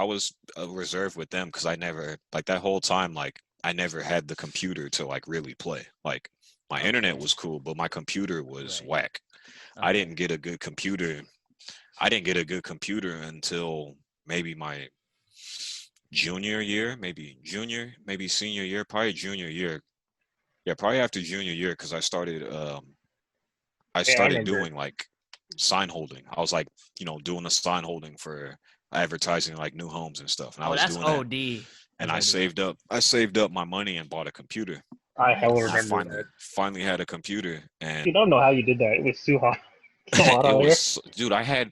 with them because I never, like, that whole time, like I never had the computer to like really play. Like my internet was cool, but my computer was whack. I didn't get a good computer. Until maybe my junior year, maybe senior year, probably junior year. Yeah, probably after junior year, because I started doing like sign holding. I was like, doing the sign holding for advertising like new homes and stuff. And I was doing OD. That. And I saved up my money and bought a computer. I remember finally had a computer, and you don't know how you did that. It was too hot. Dude, I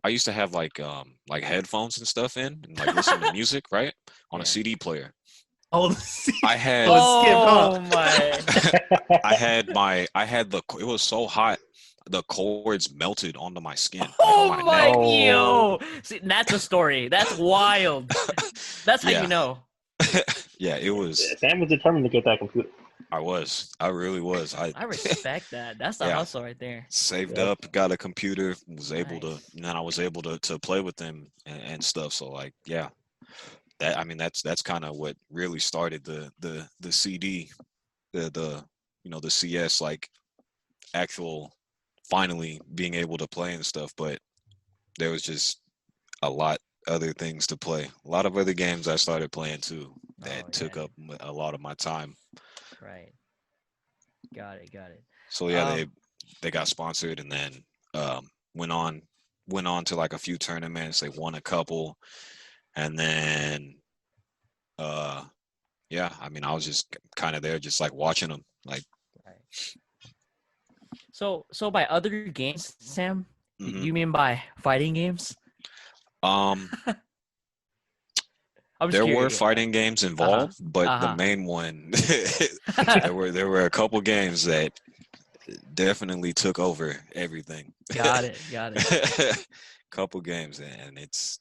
used to have like headphones and stuff in and like listen to music, right? On a CD player. Oh, I had it was so hot, the cords melted onto my skin. Oh my yo. See, that's a story. That's wild. That's how you know. Yeah, it was. Sam was determined to get that computer. I really was. I respect that. That's the hustle right there. Saved up, got a computer, was able to, and then I was able to play with them and stuff. So like, yeah, that's kind of what really started the CD, the CS, like actual finally being able to play and stuff. But there was just a lot other things to play. A lot of other games I started playing too that took up a lot of my time. Right. Got it. So yeah, they got sponsored and then went on went on to like a few tournaments. They won a couple, and then yeah, I mean, I was just kind of there, just like watching them. Like, so by other games, Sam, mhm. you mean by fighting games? There were fighting games involved, but the main one, there were a couple games that definitely took over everything. Got it. Couple games, and it's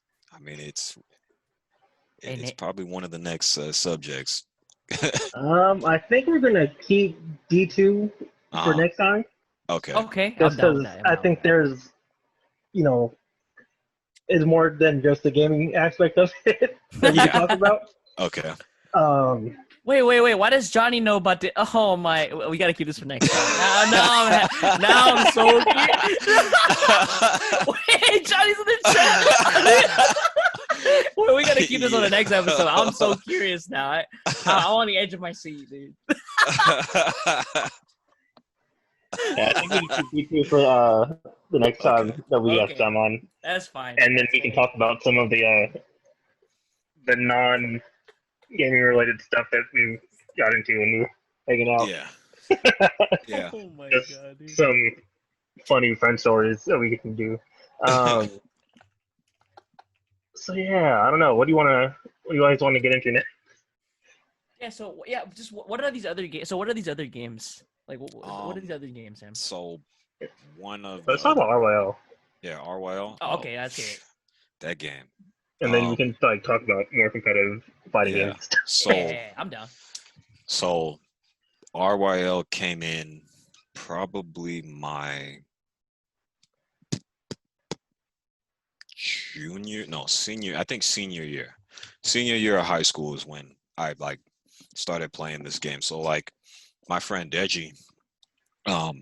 probably one of the next subjects. I think we're gonna keep D2 for next time. Okay. Just because I think there's, is more than just the gaming aspect of it that you talk about. Okay. Wait. Why does Johnny know about the? Oh my! We gotta keep this for next time. Now I'm so curious. Wait, Johnny's in the chat. Wait, we gotta keep this on the next episode. I'm so curious now. I'm on the edge of my seat, dude. Yeah, I think we can keep you for the next time that we have Sam on. That's fine. And then we can talk about some of the non-gaming related stuff that we got into when we were hanging out. Yeah. Yeah. Oh my god, dude. Some funny friend stories that we can do. So yeah, I don't know. What do you guys want to get into next? Yeah. So just what are these other games? So what are these other games? Like what are these other games, Sam? So one of let's talk about RYL. Yeah, RYL. Oh, okay, that's it. That game. And then we can talk about more competitive fighting games. So I'm down. So RYL came in probably my senior year. Senior year of high school is when I like started playing this game. So like my friend Deji, I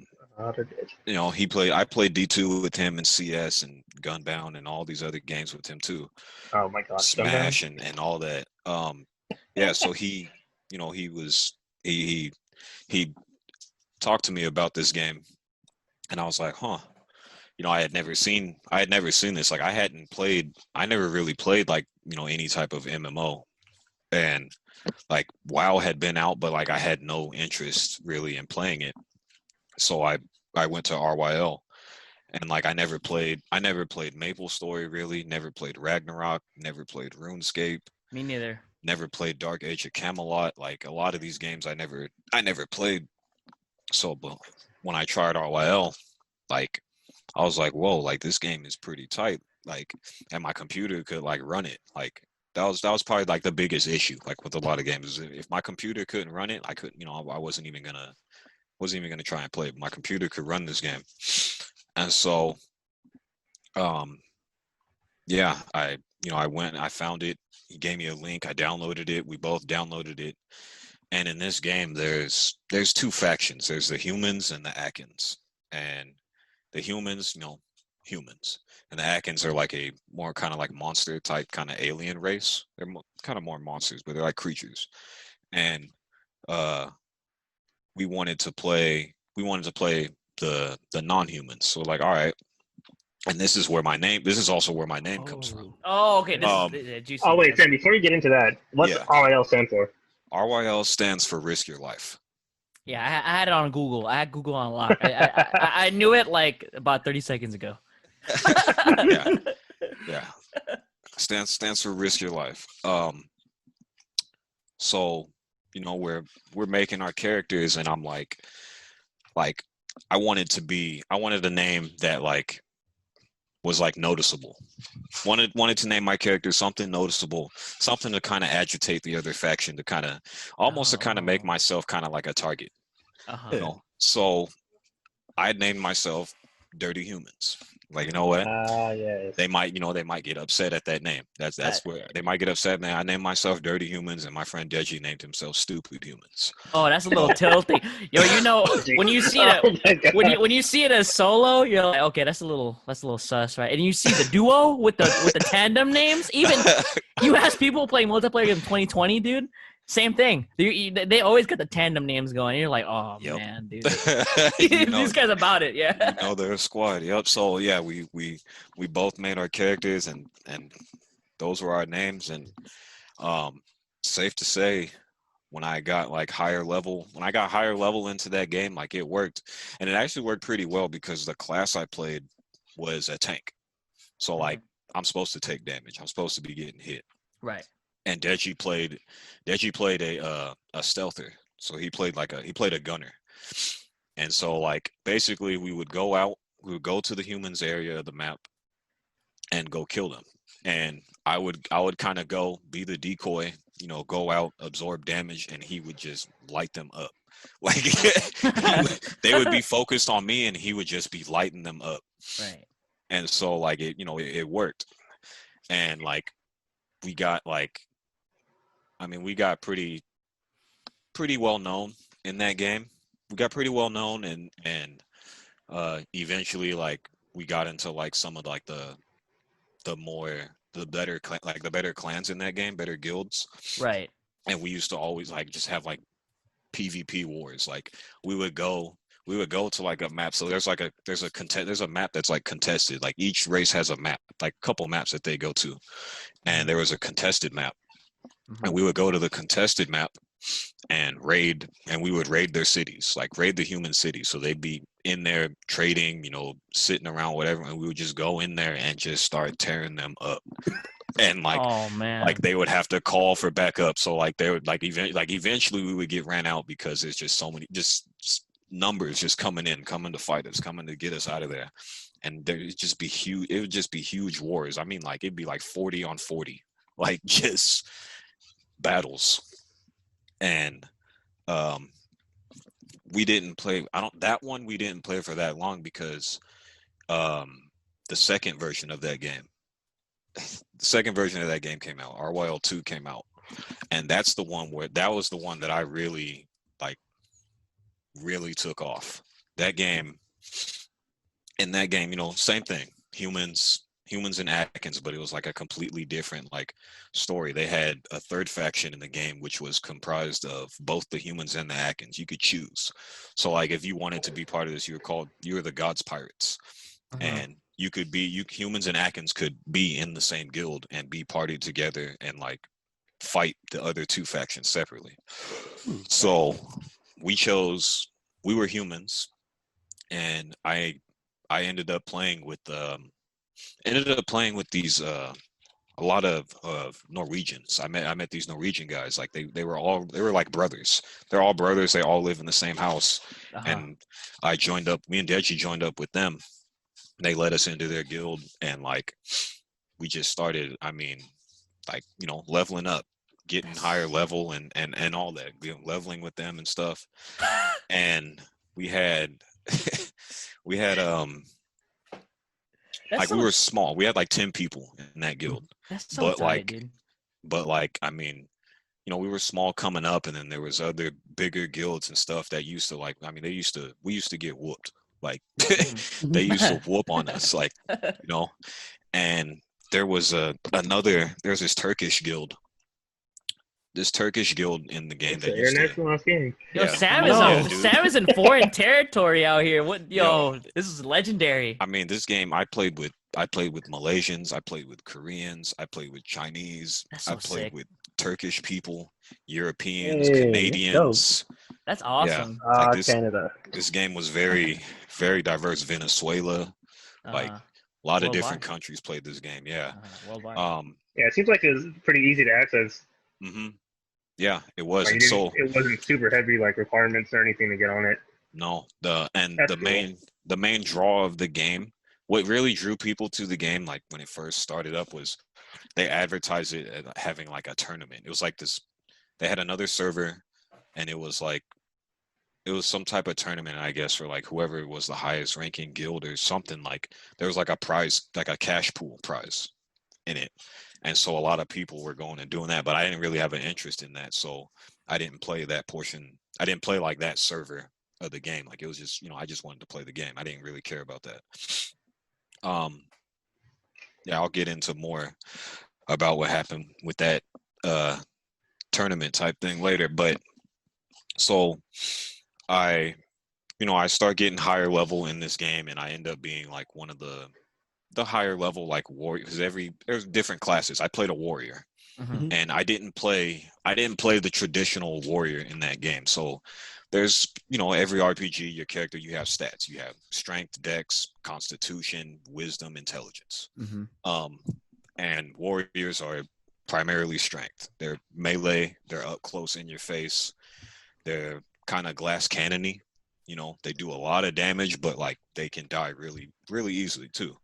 played D2 with him and CS and Gunbound and all these other games with him too. Oh my gosh. Smash and all that. Yeah, so he talked to me about this game and I was like, huh. I had never seen this. Like I never really played like, any type of MMO. And like WoW had been out, but like I had no interest really in playing it. So I went to RYL and like I never played MapleStory really, never played Ragnarok, never played RuneScape. Me neither. Never played Dark Age of Camelot. Like a lot of these games I never played. So but when I tried RYL, like I was like, whoa, like this game is pretty tight. Like, and my computer could like run it. Like that was probably like the biggest issue. Like with a lot of games, if my computer couldn't run it, I couldn't. I wasn't even gonna try and play it. My computer could run this game, and so, yeah, I went, I found it. He gave me a link. I downloaded it. We both downloaded it. And in this game, there's two factions. There's the humans and the Akans, and the humans, humans. And the Akans are like a more kind of like monster type kind of alien race. They're kind of more monsters, but they're like creatures. And we wanted to play the non-humans. So like, all right. And this is also where my name comes from. Oh, okay. This is juicy. Oh wait, Sam, before you get into that, what's RYL stand for? RYL stands for Risk Your Life. Yeah, I had it on Google. I had Google on lock. I knew it like about 30 seconds ago. Yeah. Stands for Risk Your Life. So, we're making our characters, and I'm like I wanted a name that like was like noticeable. Wanted to name my character something noticeable, something to kind of agitate the other faction, to kind of almost to make myself kind of like a target. So I named myself Dirty Humans. Like, you know what? Yes. They might get upset at that name. That's where they might get upset. Now I named myself Dirty Humans, and my friend Deji named himself Stupid Humans. Oh, that's a little tilting. Yo, when you see it, when you see it as solo, you're like, okay, that's a little sus, right? And you see the duo with the tandem names. Even you ask people playing multiplayer in 2020, dude. Same thing. They always get the tandem names going. You're like, oh man, dude, these guys about it, yeah. They're a squad. Yep. So yeah, we both made our characters, and those were our names. And safe to say, when I got higher level into that game, like it worked, and it actually worked pretty well because the class I played was a tank. So like I'm supposed to take damage. I'm supposed to be getting hit. Right. And Deji played a stealther. So he played a gunner. And so like basically we would go to the humans area of the map and go kill them. And I would kind of go be the decoy, go out, absorb damage, and he would just light them up. Like they would be focused on me and he would just be lighting them up. Right. And so like it worked. And like we got pretty well known in that game. We got pretty well known, and eventually like we got into like some of like the better clans in that game, better guilds. Right. And we used to always like just have like PvP wars. Like we would go to like a map. So there's a map that's like contested. Like each race has a map, like a couple maps that they go to. And there was a contested map. And we would go to the contested map and we would raid their cities, like raid the human cities. So they'd be in there trading, sitting around, whatever. And we would just go in there and just start tearing them up. And like, oh man, like they would have to call for backup. So like they would eventually we would get ran out because there's just so many, just numbers just coming to fight us, coming to get us out of there. And it would just be huge wars. I mean, like it'd be like 40 on 40, like just battles. And we didn't play for that long because the second version of that game came out. RYL 2 came out, and that was the one that I really took off. In that game, same thing, humans and Atkins, but it was like a completely different like story. They had a third faction in the game, which was comprised of both the humans and the Atkins. You could choose. So like if you wanted to be part of this, you were the Gods Pirates. And humans and Atkins could be in the same guild and be partied together and like fight the other two factions separately. So we were humans, and I ended up playing with these a lot of Norwegians. I met these Norwegian guys. Like they were like brothers. They're all brothers. They all live in the same house. And me and Deji joined up with them. They let us into their guild, and like we just started, leveling up, getting higher level and all that, leveling with them and stuff. And we were small. We had like 10 people in that guild. That's so tight, dude. But like, we were small coming up, and then there was other bigger guilds and stuff that used to we used to get whooped. Like they used to whoop on us, like, and there was there's this Turkish guild in the game that used to. Yo, Sam is in foreign territory out here. This is legendary. I mean, this game I played with Malaysians, I played with Koreans, I played with Chinese, I played with Turkish people, Europeans, Canadians. That's awesome. Yeah, Canada. This game was very, very diverse. Venezuela, like a lot of different countries played this game. Yeah. Worldwide. Yeah, it seems like it was pretty easy to access. Yeah, it was. Like, it wasn't super heavy like requirements or anything to get on it. No, the main draw of the game, what really drew people to the game, like when it first started up, was they advertised it as having like a tournament. It was like this. They had another server, and it was some type of tournament, I guess, for like whoever was the highest ranking guild or something. Like there was like a prize, like a cash pool prize in it. And so a lot of people were going and doing that, but I didn't really have an interest in that. So I didn't play that portion. I didn't play like that server of the game. Like it was just, I just wanted to play the game. I didn't really care about that. Yeah, I'll get into more about what happened with that tournament type thing later. But so I start getting higher level in this game, and I end up being like one of the higher level like warrior, because there's different classes. I played a warrior, and I didn't play the traditional warrior in that game. So there's, every RPG, your character, you have stats. You have strength, dex, constitution, wisdom, intelligence. And warriors are primarily strength. They're melee, they're up close in your face. They're kind of glass cannon-y. They do a lot of damage, but like they can die really, really easily too.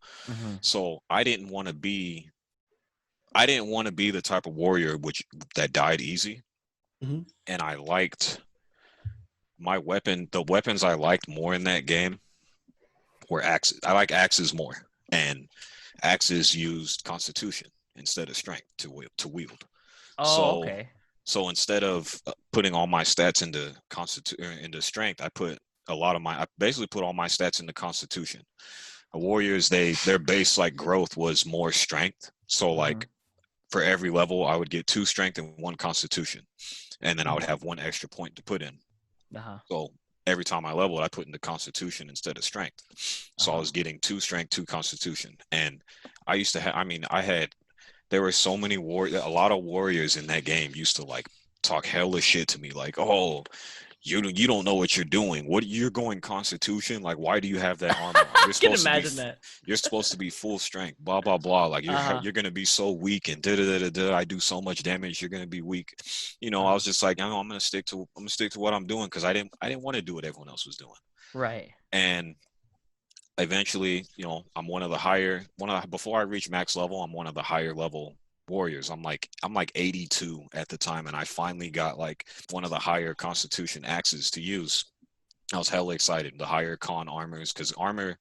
So I didn't want to be the type of warrior that died easy. And I liked my weapon. The weapons I liked more in that game were axes. I like axes more, and axes used constitution instead of strength to wield. Oh, okay. So instead of putting all my stats into strength, I basically put all my stats into constitution. Warriors, their base like growth was more strength. So like for every level, I would get 2 strength and 1 constitution, and then I would have 1 extra point to put in. So every time I leveled, I put into constitution instead of strength. So I was getting 2 strength, 2 constitution, and I used to have. There were so many a lot of warriors in that game used to like talk hella shit to me, like, oh, you don't know what you're doing. You're going constitution? Like, why do you have that armor? I can imagine that. You're supposed to be full strength, blah blah blah. Like you're gonna be so weak, and I do so much damage. You're gonna be weak. I was just like, I'm gonna stick to what I'm doing, because I didn't want to do what everyone else was doing. Right. And eventually, I'm before I reach max level, I'm one of the higher level warriors. I'm like 82 at the time, and I finally got like one of the higher constitution axes to use. I was hella excited. The higher con armors, because armor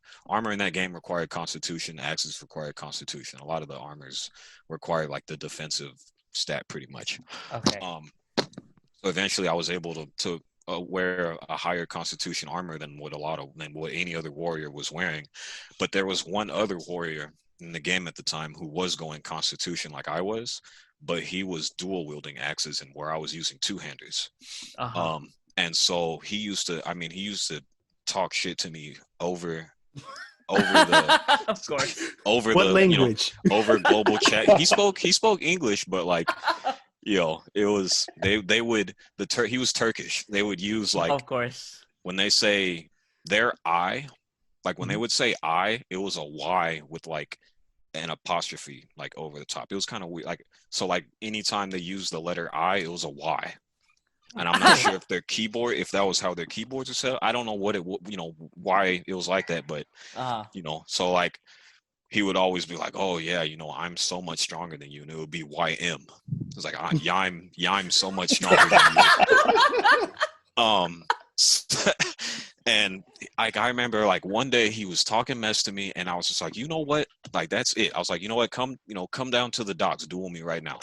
in that game required constitution, axes required constitution. A lot of the armors required like the defensive stat pretty much. Okay. So eventually I was able to wear a higher constitution armor than what any other warrior was wearing. But there was one other warrior in the game at the time who was going constitution like I was, but he was dual wielding axes, and where I was using 2-handers. And so he used to talk shit to me over the of course, over what the language? Over global chat. He spoke English, but like it was he was Turkish. They would use like, of course, when they say their I, like when they would say I, it was a Y with like an apostrophe like over the top. It was kind of weird. Like, so like anytime they used the letter I, it was a Y. And I'm not sure if that was how their keyboards are set up. I don't know why it was like that, but so like he would always be like, oh yeah, I'm so much stronger than you, and it would be YM. It's like, I'm so much stronger than you. And like I remember like one day he was talking mess to me, and I was just like, you know what? Like that's it. I was like, you know what? Come down to the docks, duel me right now.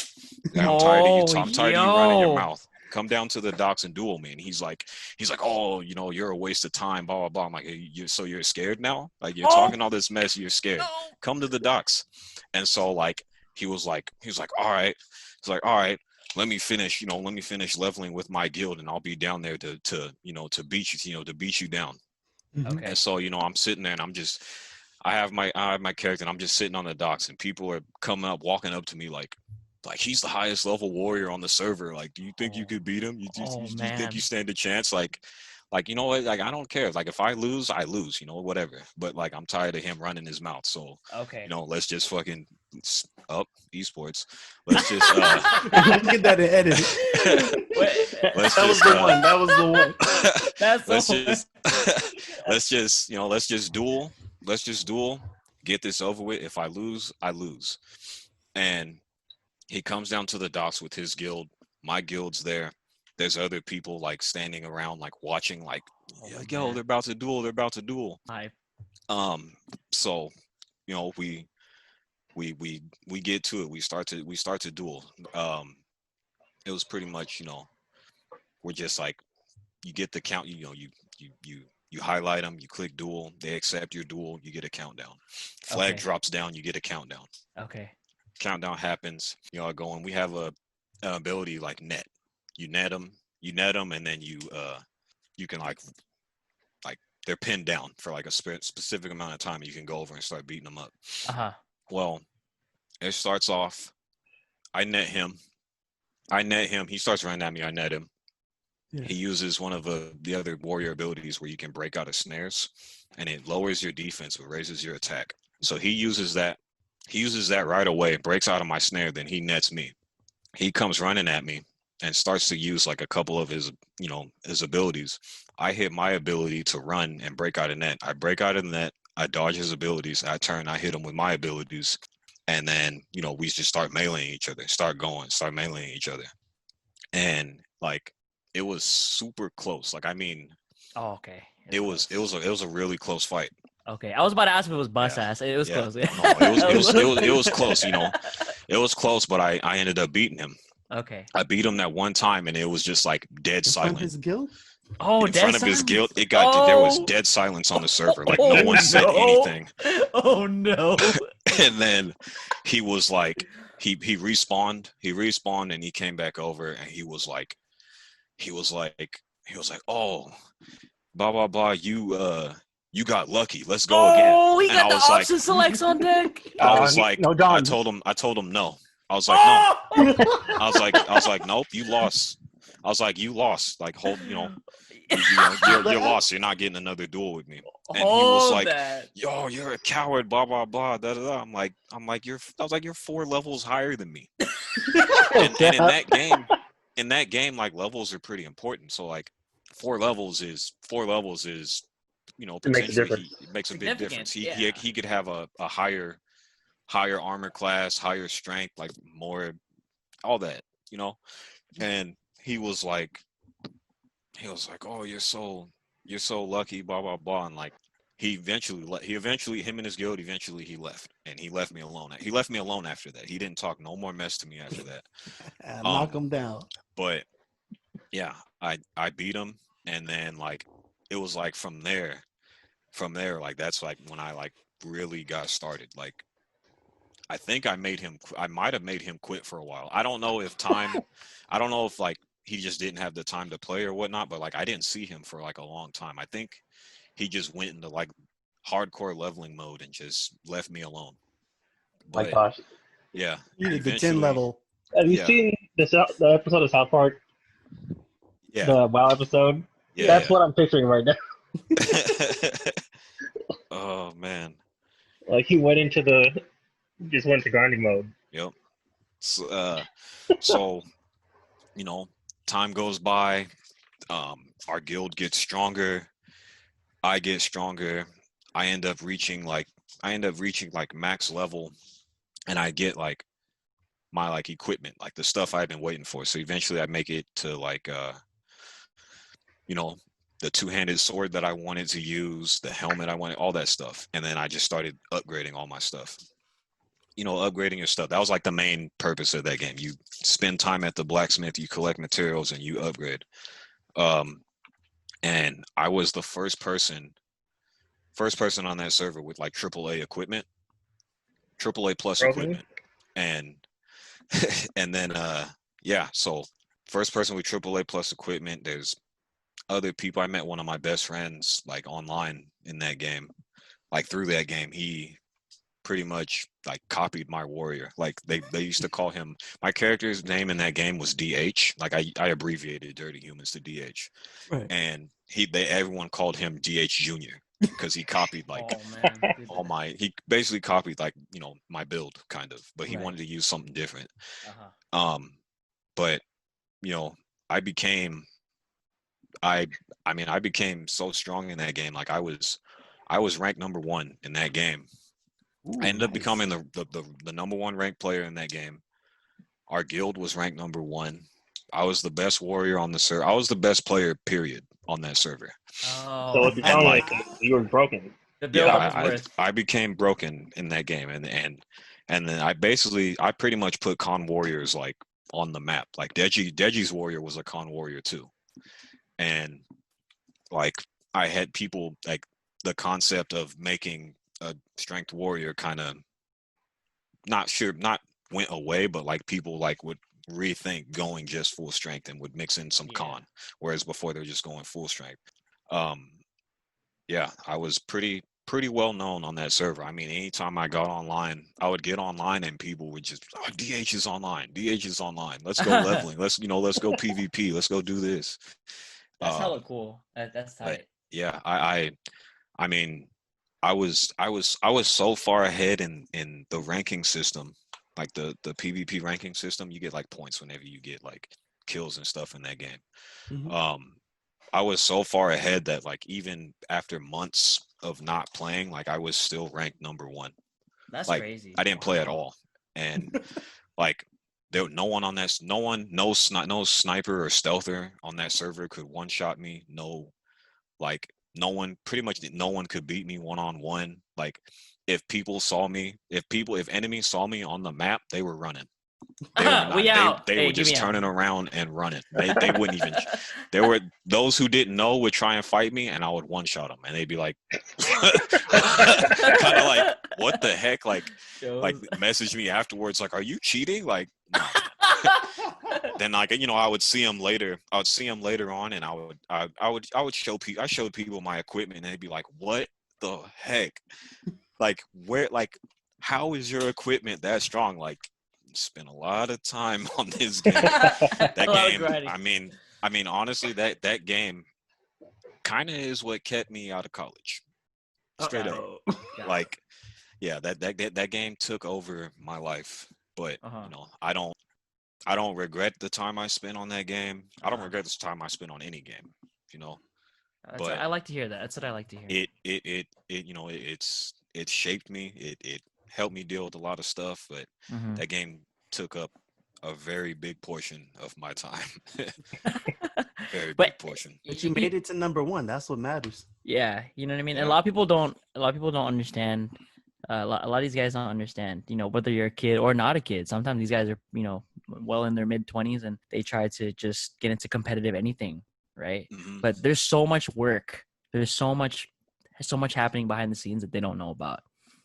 I'm tired of you. I'm tired of you running your mouth. Come down to the docks and duel me. And he's like, oh, you're a waste of time, blah blah blah. I'm like, hey, you're scared now? Like you're talking all this mess, you're scared. No. Come to the docks. And so like he was like, all right. He's like, all right. Let me finish leveling with my guild, and I'll be down there to beat you down. Okay. And so, I'm sitting there, and I have my character, and I'm just sitting on the docks, and people are walking up to me like he's the highest level warrior on the server. Like, do you think you could beat him? You think you stand a chance? Like, you know what? Like, I don't care. Like, if I lose, I lose, whatever. But like, I'm tired of him running his mouth. So, okay. Let's just fucking up esports. Let's just get that and edit it. That was the one. That's let's just duel. Let's just duel. Get this over with. If I lose, I lose. And he comes down to the docks with his guild. My guild's there. There's other people like standing around, like watching, like, yo, they're about to duel. Hi. So, we get to it. We start to duel. It was pretty much, we're just like, you get the count, you highlight them, you click duel, they accept your duel, you get a countdown. Flag drops down, you get a countdown. Okay. Countdown happens, I go, and we have a ability like net. you net them, and then you can like they're pinned down for like a specific amount of time. You can go over and start beating them up. Well, it starts off. I net him. He starts running at me. I net him. Yeah. He uses one of the other warrior abilities where you can break out of snares, and it lowers your defense but raises your attack. So he uses that. He uses that right away, breaks out of my snare, then he nets me. He comes running at me and starts to use like a couple of his abilities. I hit my ability to run and break out of net. I break out of the net. I dodge his abilities. I turn. I hit him with my abilities. And then, we just start meleeing each other, start meleeing each other. And like, it was super close. Like, I mean, okay. It was a really close fight. Okay. I was about to ask if it was bust ass. It was close. No, it was close, It was close, but I ended up beating him. Okay. I beat him that one time, and it was just like dead silent. In front of his guild? Oh, in front of his guild, there was dead silence on the server. Like no one said anything. Oh no! And then he was like, he respawned, and he came back over, and he was like, oh, blah blah blah. You got lucky. Let's go again. Oh, he got the option selects on deck. I was like, no, I told him no. I was like, no. I was like, nope, you lost. I was like, you lost. Like, you're lost. You're not getting another duel with me. And he was like, yo, you're a coward, blah, blah, blah, da, da, da. I'm like, you're 4 levels higher than me. and in that game, like, levels are pretty important. So like 4 levels is, potentially it makes a big difference. He could have a higher armor class, higher strength, like more, all that, and he was like, oh, you're so lucky, blah, blah, blah. And like, him and his guild, eventually he left, and he left me alone. He left me alone after that. He didn't talk no more mess to me after that. Knock him down. But yeah, I beat him. And then like, it was like from there, like, that's like when I like really got started. Like, I think I might have made him quit for a while. I don't know if like he just didn't have the time to play or whatnot, but like I didn't see him for like a long time. I think he just went into like hardcore leveling mode and just left me alone. But, my gosh. Yeah. You did the 10 level. Have you seen the episode of South Park? Yeah. The WoW episode? Yeah. That's what I'm picturing right now. Oh man. Like he just went to grinding mode. Yep. So time goes by, our guild gets stronger, I get stronger, I end up reaching like max level, and I get like my like equipment, like the stuff I've been waiting for. So eventually I make it to like the 2-handed sword that I wanted to use, the helmet I wanted, all that stuff. And then I just started upgrading all my stuff. Upgrading your stuff. That was like the main purpose of that game. You spend time at the blacksmith, you collect materials, and you upgrade. And I was the first person on that server with like AAA equipment, AAA plus equipment. And then so first person with AAA plus equipment. There's other people. I met one of my best friends like online in that game. Like through that game, he pretty much like copied my warrior. Like they used to call him, my character's name in that game was DH. Like I abbreviated DirtyHumans to DH. Right. And everyone called him DH Junior because he copied like he basically copied like, my build kind of, but he wanted to use something different. But I became so strong in that game. Like I was ranked number 1 in that game. Ooh, I ended up becoming the number 1 ranked player in that game. Our guild was ranked number 1. I was the best warrior on the server. I was the best player, period, on that server. Oh, so it sounded like you were broken. I became broken in that game, and then I pretty much put con warriors like on the map. Like Deji's warrior was a con warrior too, and like I had people like the concept of making a strength warrior kind of not went away, but like people like would rethink going just full strength and would mix in some con, whereas before they were just going full strength. Yeah, I was pretty well known on that server. I mean, anytime I got online, I would get online and people would just, oh, DH is online. Let's go leveling. Let's go PvP. Let's go do this. That's hella cool. That's tight. Yeah, I mean, I was so far ahead in the ranking system, like the PvP ranking system. You get like points whenever you get like kills and stuff in that game. Mm-hmm. I was so far ahead that like even after months of not playing, like I was still ranked number 1. That's like, crazy. I didn't play at all, and like there no sniper or stealther on that server could one shot me. Pretty much no one could beat me one-on-one. Like if enemies saw me on the map, they were running. They were just turning around and running. They wouldn't even. There were those who didn't know would try and fight me, and I would one shot them, and they'd be like, kind of like, what the heck? Like message me afterwards, like, are you cheating? Like, no. Then like I would see them later. I would see them later on, and I would show people. I showed people my equipment, and they'd be like, what the heck? Like where? Like how is your equipment that strong? Like. Spent a lot of time on this game. That game, I mean, honestly, that game kind of is what kept me out of college. Straight up, like, yeah, that game took over my life. But I don't regret the time I spent on that game. I don't regret the time I spent on any game. But I like to hear that. That's what I like to hear. It shaped me. It helped me deal with a lot of stuff, but that game took up a very big portion of my time. Big portion. But you made it to number 1. That's what matters. Yeah, you know what I mean. Yeah. A lot of people don't understand. A lot of these guys don't understand. Whether you're a kid or not a kid. Sometimes these guys are well in their mid-20s and they try to just get into competitive anything, right? Mm-hmm. But there's so much work. There's so much happening behind the scenes that they don't know about.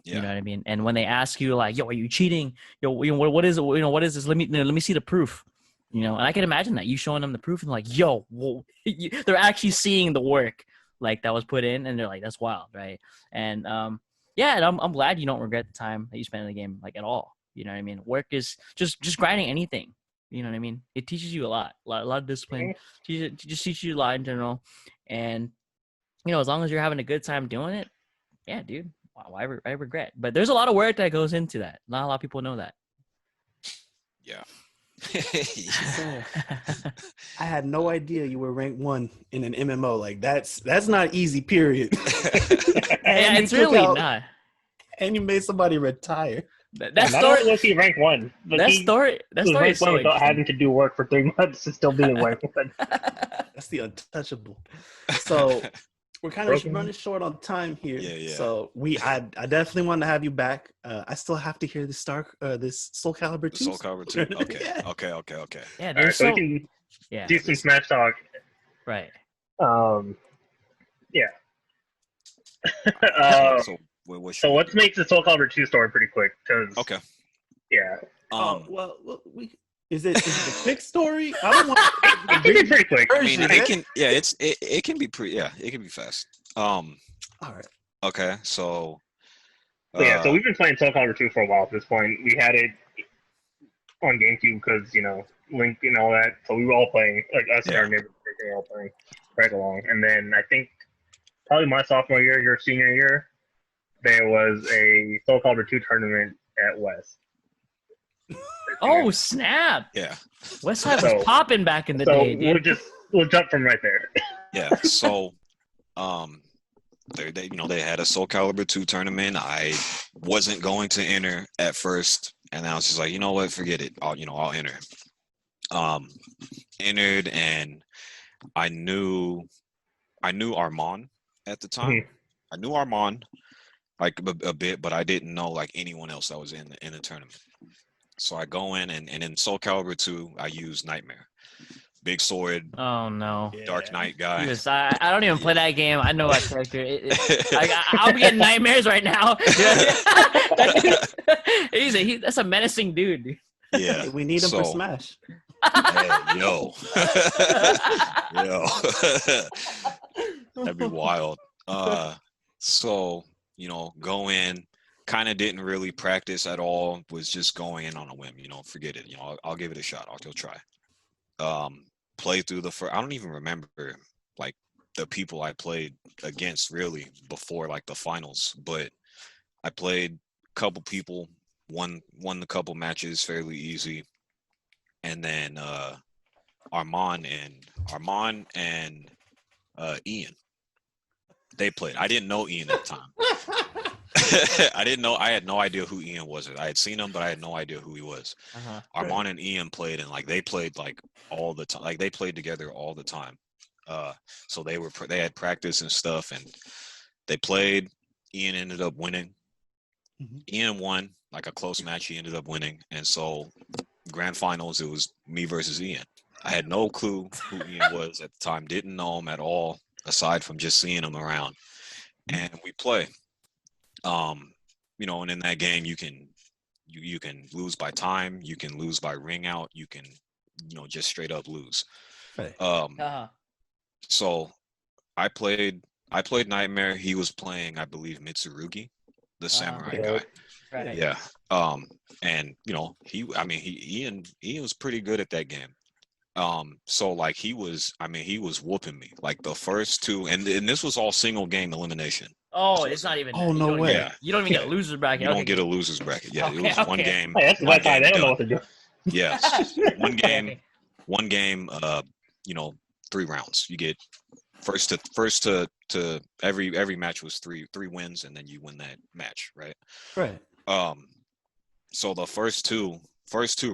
Yeah. You know what I mean? And when they ask you like, yo, are you cheating? Yo, what is it? What is this? Let me see the proof. And I can imagine that you showing them the proof and like, yo, they're actually seeing the work like that was put in, and they're like, that's wild, right? And and I'm glad you don't regret the time that you spent in the game like at all. You know what I mean? Work is just grinding anything. You know what I mean? It teaches you a lot of discipline. Just teaches you a lot in general, and as long as you're having a good time doing it, yeah, dude. I regret, but there's a lot of work that goes into that. Not a lot of people know that. Yeah. I had no idea you were ranked 1 in an MMO. Like that's not easy. Period. Yeah, it's really not. And you made somebody retire. That story was he ranked 1. That story is so without having to do work for 3 months and still being ranked 1. That's the untouchable. So. We're kind of running short on time here. Yeah. So I definitely want to have you back. I still have to hear this Soul Calibur 2. Soul Calibur 2. Okay. Yeah. Okay. Yeah, right, so we can do some Smash talk. Right. Yeah. So let's make the Soul Calibur 2 story pretty quick. Okay. Yeah. Is it a quick story? I don't want. It can be pretty quick. I mean, it can. Yeah, it can be pretty. Yeah, it can be fast. All right. Okay, so. So we've been playing Soul Calibur 2 for a while at this point. We had it on GameCube because Link and all that. So we were all playing, like us and our neighbors, we were all playing right along. And then I think probably my sophomore year, your senior year, there was a Soul Calibur 2 tournament at West. Oh snap! Yeah, Westside was popping back in the day. Dude. We'll jump from right there. Yeah. So, they had a Soul Calibur 2 tournament. I wasn't going to enter at first, and I was just like, you know what, forget it. I'll enter. Entered, and I knew Armand at the time. Mm-hmm. I knew Armand like a bit, but I didn't know like anyone else that was in the tournament. So I go in, and in Soul Calibur 2, I use Nightmare. Big sword. Oh, no. Dark Knight guy. Yes, I don't even play that game. I know that character. I'll be getting nightmares right now. That's a menacing dude. Yeah. Hey, we need him for Smash. Hey, yo. Yo. That'd be wild. So, go in, kind of didn't really practice at all, was just going in on a whim, forget it. I'll give it a shot. I'll still try. Play through the first, I don't even remember like the people I played against really before like the finals, but I played a couple people, won a couple matches fairly easy. And then Armand and Ian, they played. I didn't know Ian at the time. I had no idea who Ian was. I had seen him, but I had no idea who he was. Armand and Ian played, and like they played like all the time. Like they played together all the time. So they had practice and stuff, and they played. Ian ended up winning. Ian won like a close match. He ended up winning, and so grand finals, it was me versus Ian. I had no clue who Ian was at the time. Didn't know him at all, aside from just seeing him around. And we play. And in that game, you can lose by time, you can lose by ring out, you can, just straight up lose. Right. So I played Nightmare. He was playing, I believe, Mitsurugi, the samurai guy. Right. Yeah. And Ian was pretty good at that game. So like he was whooping me like the first two, and this was all single game elimination. Oh, it's not even. Oh, no way. Yeah. You don't even get a loser's bracket. You don't get a loser's bracket. Yeah, it was one game. Hey, that's the best side. They don't know what to do. Yes. One game, 3 rounds. You get first to every match was three wins, and then you win that match, right? Right. So the first two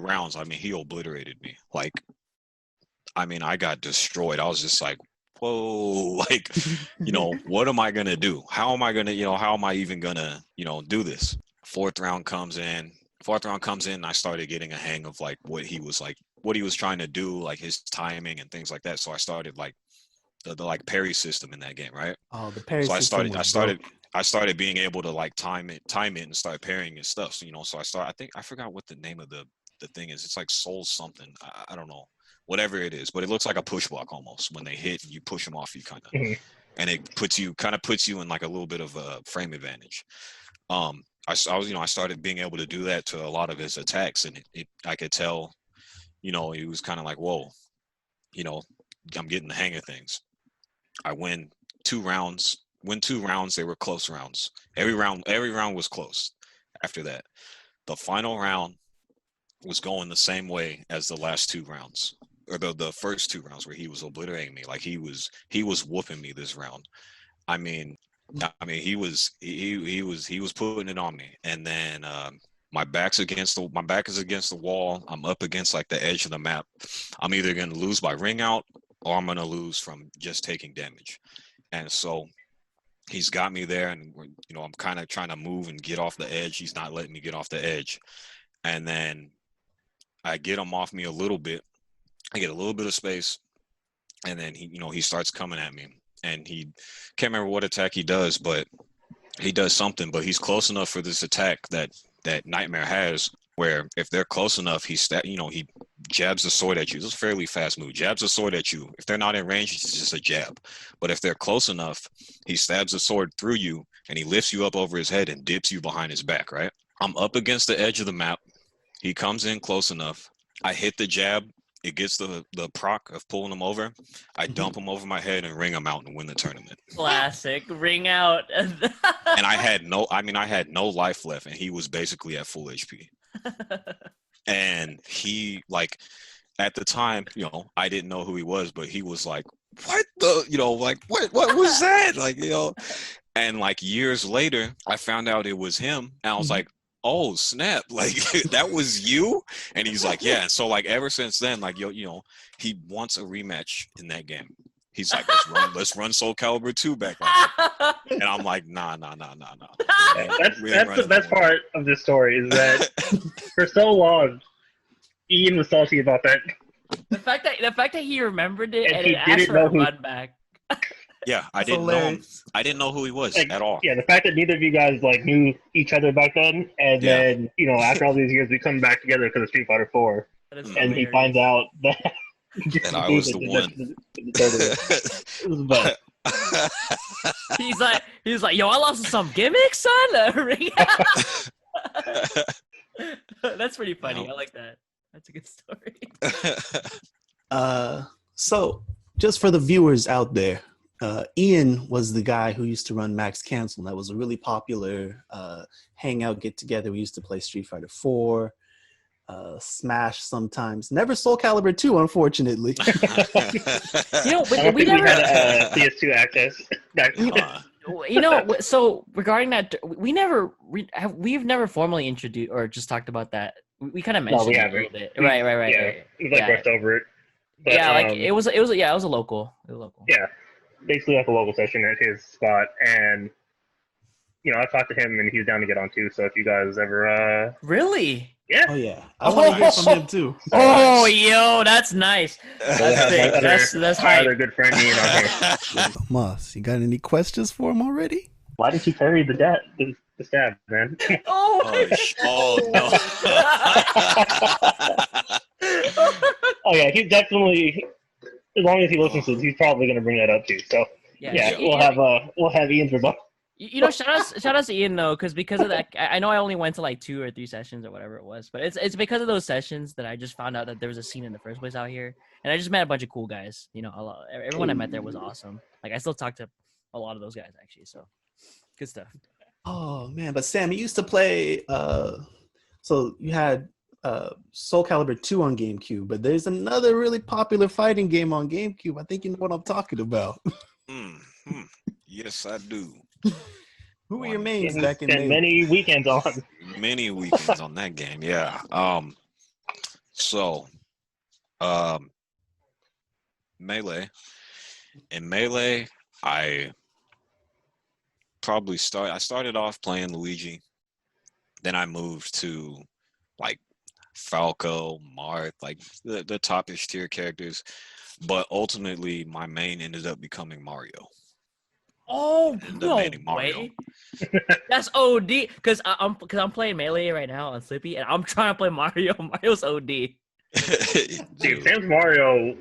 rounds, he obliterated me. Like, I got destroyed. I was just like, whoa, like, what am I going to do? How am I even going to, do this? Fourth round comes in, and I started getting a hang of like what he was trying to do, like his timing and things like that. So I started like the like parry system in that game, right? Oh, the parry system. So I started being able to like time it and start parrying and stuff. So, I forgot what the name of the thing is. It's like Soul something. I don't know. Whatever it is, but it looks like a push block almost. When they hit, you push them off, you kind of, and it puts you in like a little bit of a frame advantage. I started being able to do that to a lot of his attacks, and I could tell, he was kind of like, whoa, I'm getting the hang of things. I win 2 rounds. They were close rounds. Every round was close. After that, the final round was going the same way as the last 2 rounds. Or the first 2 rounds where he was obliterating me. Like he was whooping me this round. He was putting it on me. And then my back is against the wall. I'm up against like the edge of the map. I'm either going to lose by ring out or I'm going to lose from just taking damage. And so he's got me there, and I'm kind of trying to move and get off the edge. He's not letting me get off the edge. And then I get him off me a little bit. I get a little bit of space, and then he starts coming at me, and he can't remember what attack he does, but he does something. But he's close enough for this attack that Nightmare has, where if they're close enough, he jabs the sword at you. It's a fairly fast move. Jabs the sword at you. If they're not in range, it's just a jab. But if they're close enough, he stabs the sword through you, and he lifts you up over his head and dips you behind his back. Right? I'm up against the edge of the map. He comes in close enough. I hit the jab. It gets the proc of pulling him over. I dump him over my head and ring him out and win the tournament. Classic ring out. And I had no life left, and he was basically at full HP. And he, like, at the time, I didn't know who he was, but he was like, what the, like, what was that? Like, and like years later, I found out it was him, and I was like, oh snap, like that was you? And he's like, yeah. And so like ever since then, like he wants a rematch in that game. He's like, let's run Soul Calibur 2 back on. And I'm like, nah. That's the best part of this story is that for so long, Ian was salty about that. The fact that he remembered it and he it asked for a run back. Yeah, I That's didn't know him. hilarious. I didn't know who he was Like, at all. yeah, the fact that neither of you guys like knew each other back then, and Yeah. then after all these years, we come back together because of Street Fighter 4, That is and he hilarious. finds out that That I was the one. It was the best. He's like, yo, I lost some gimmicks, son. That's pretty funny. No. I like that. That's a good story. So just for the viewers out there, Ian was the guy who used to run Max Cancel. That was a really popular hangout get together. We used to play Street Fighter 4, Smash sometimes. Never Soul Calibur 2, unfortunately. But I don't we think never. we had PS2 access. So regarding that, we've never formally introduced or just talked about that. We kind of mentioned we it a haven't. little bit. Right. Yeah, we like brushed over it. But, Yeah, like it was a local. It was local. Yeah, basically like a local session at his spot, and I talked to him, and he's down to get on too. So if you guys ever, Really? yeah, Oh yeah, I want to hear from him too. Oh, yo, that's nice. That's big. That's my high. other good friend Ian on here. Moss, you got any questions for him already? Why did you parry the stab, man? Oh, no. Oh yeah, he's definitely. As long as he listens to this, he's probably going to bring that up too. So yeah, we'll have Ian's result. Shout out to Ian though, because of that. I know I only went to like 2 or 3 sessions or whatever it was, but it's because of those sessions that I just found out that there was a scene in the first place out here, and I just met a bunch of cool guys. Everyone I met there was awesome. Like I still talk to a lot of those guys actually. So good stuff. Oh man, but Sam, you used to play. So you had Soul Calibur 2 on GameCube, but there's another really popular fighting game on GameCube. I think you know what I'm talking about. Yes, I do. Who were your mains Spent back in the many weekends on. Many weekends on that game, yeah. So, Melee. In Melee, I started off playing Luigi. Then I moved to like Falco, Marth, like the top-ish tier characters. But ultimately, my main ended up becoming Mario. Oh no Mario. way! That's OD. Because I'm playing Melee right now on Slippy, and I'm trying to play Mario. Mario's OD. Dude, Sam's Mario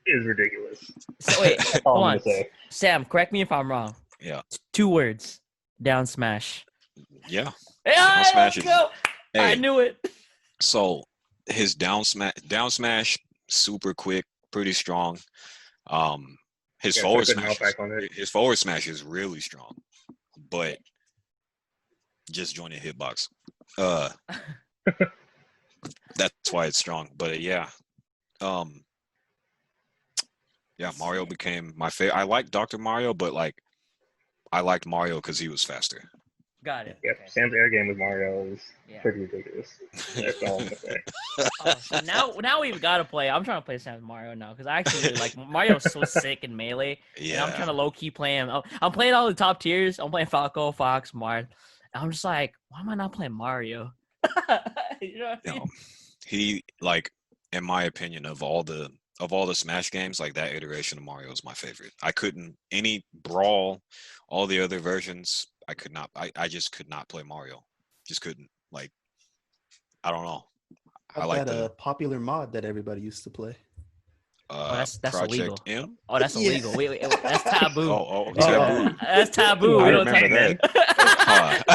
is ridiculous. So wait, hold on. Say. Sam, correct me if I'm wrong. Yeah. 2 words. Down smash. Yeah. Yeah, smash let's is- go. Hey, I knew it. So his down smash, super quick, pretty strong. His forward smash is really strong, but just joined a hitbox. That's why it's strong. But yeah, Mario became my favorite. I like Dr. Mario, but like I liked Mario because he was faster. Got it. Yep, Okay. Sam's air game with Mario is Yeah. pretty ridiculous. That's all I'm gonna say. Oh, so now we've got to play. I'm trying to play Sam's Mario now because I actually really like Mario's so sick in Melee. Yeah. And I'm trying to low key play him. I'm playing all the top tiers. I'm playing Falco, Fox, Marth. And I'm just like, why am I not playing Mario? You know what I mean? He, like, in my opinion, of all the Smash games, like that iteration of Mario is my favorite. I couldn't any Brawl, all the other versions. I could not. I just could not play Mario. Just couldn't. Like, I don't know. I like that the popular mod that everybody used to play. that's Project illegal. M. Oh, that's Yeah. illegal. Wait, that's taboo. Taboo. That's taboo. I We don't remember talk that.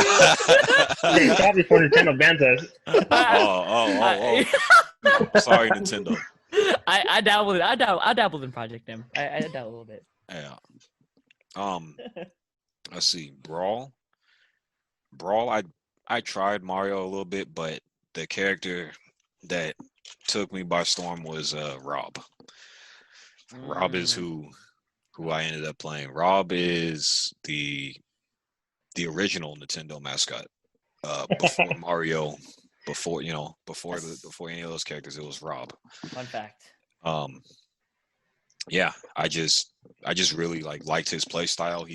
Hey, probably for Nintendo bans us. Oh. Sorry, Nintendo. I dabbled in Project M. I did that a little bit. Yeah. Let's see. Brawl. I tried Mario a little bit, but the character that took me by storm was Rob. Rob is who I ended up playing. Rob is the original Nintendo mascot. Before Mario, before any of those characters, it was Rob. Fun fact. Yeah, I just really liked his play style.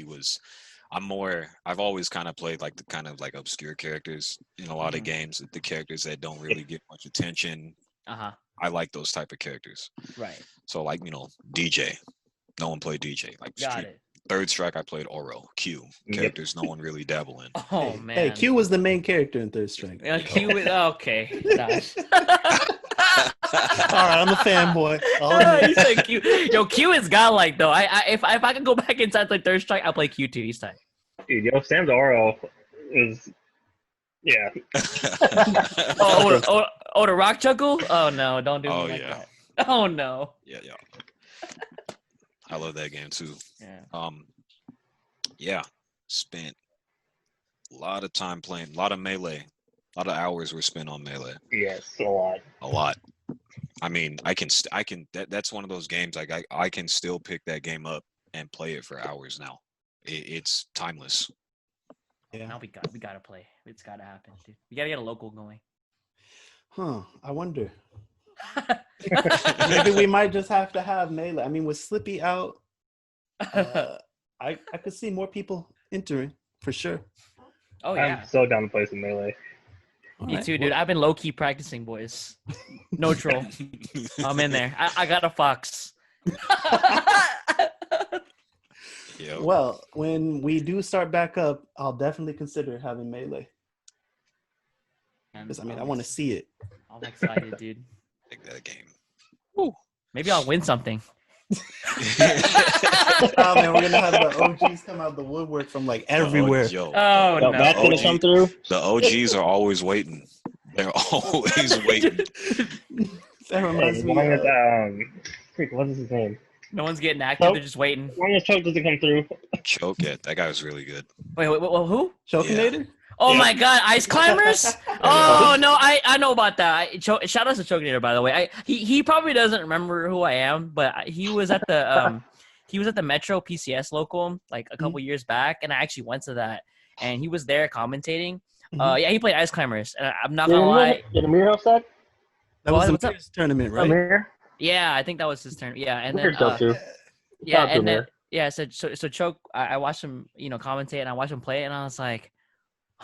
I've always kind of played like the kind of like obscure characters in a lot of games, the characters that don't really get much attention. Uh-huh. I like those type of characters. Right. So like, DJ. No one played DJ. Like Got it. Third Strike, I played Oro. Q. Characters no one really dabble in. Oh man. Hey, Q was the main character in Third Strike. Yeah, Q is okay. Gosh. All right, I'm a fanboy. You said Q. Yo, Q is godlike though. If I could go back inside like Third Strike, I'll play Q too. He's tight. Dude, yo, Sam's Oro is, yeah. The rock chuckle? Oh no, don't do me like yeah. that. Oh no. Yeah. I love that game too. Yeah. Yeah. Spent a lot of time playing, a lot of Melee. A lot of hours were spent on Melee. Yes, a lot. A lot. I mean, I can. That's one of those games. Like I can still pick that game up and play it for hours now. It's timeless. Yeah. Now we gotta play. It's gotta happen, dude. We gotta get a local going. Huh. I wonder. Maybe we might just have to have Melee. I mean, with Slippy out, I could see more people entering for sure. Oh yeah. I'm so down to play some Melee. Me too, dude. I've been low key practicing, boys. No troll. I'm in there. I got a fox. Yep. Well, when we do start back up, I'll definitely consider having Melee. Because I mean, I want to see it. I'm excited, dude. Take that game. Woo. Maybe I'll win something. Oh man, we're gonna have the OGs come out the woodwork from like everywhere. Oh no, That's gonna come through. The OGs are always waiting. They're always waiting. That reminds me. What is his name? No one's getting active. Nope. They're just waiting. As long as Choke doesn't come through. Choke it. That guy was really good. Wait, who? Chokinator? Oh Yeah. my God, Ice Climbers! Oh no, I know about that. Shout out to Chokinator, by the way. He probably doesn't remember who I am, but he was at the Metro PCS local like a couple years back, and I actually went to that, and he was there commentating. Yeah, he played Ice Climbers, and I'm not gonna lie. Did Amir upset? That was What's the up? tournament, right? Amir? Yeah, I think that was his turn. Yeah, and then Amir's dope too. yeah, Shout out to and then Amir. yeah, so Choke. I watched him, commentate, and I watched him play, and I was like,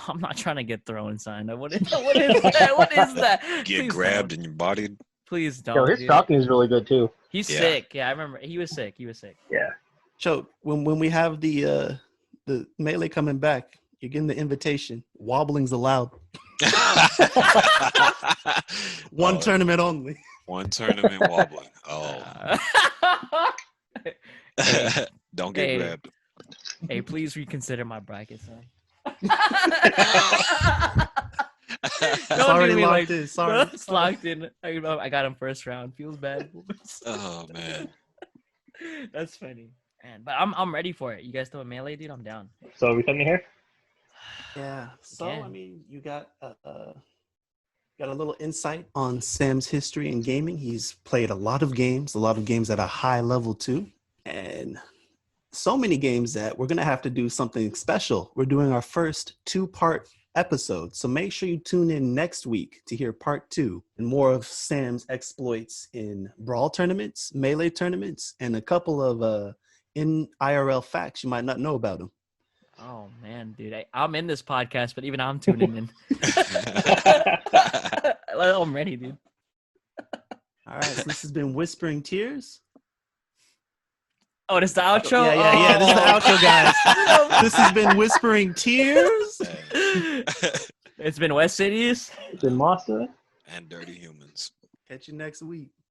I'm not trying to get thrown, son. What is that? What is that? Get Please grabbed don't. and your body. Please don't. Yo, his dude. stalking is really good too. He's Yeah. sick. Yeah, I remember. He was sick. Yeah. Choke, when we have the Melee coming back, you're getting the invitation. Wobbling's allowed. One tournament only. One tournament wobbling. Oh. Don't get Hey. grabbed. Hey, please reconsider my bracket, son. It's Don't already do me locked like- in. Sorry. It's locked in. I got him first round. Feels bad. Oh man. That's funny. Man, but I'm ready for it. You guys doing Melee, dude? I'm down. So are we coming here? Yeah. So Again. I mean, you got a little insight on Sam's history in gaming. He's played a lot of games at a high level too, and so many games that we're gonna have to do something special. We're doing our first 2-part episode, so make sure you tune in next week to hear part 2 and more of Sam's exploits in brawl tournaments, Melee tournaments, and a couple of in IRL facts you might not know about him. Oh man, dude, I'm in this podcast, but even I'm tuning in. I'm ready, dude. All right, so this has been Whispering Tears. Oh, this the outro? Yeah. This is the Oh. outro, guys. This has been Whispering Tears. It's been Westsidious. It's in Mossta. And Dirty Humans. Catch you next week.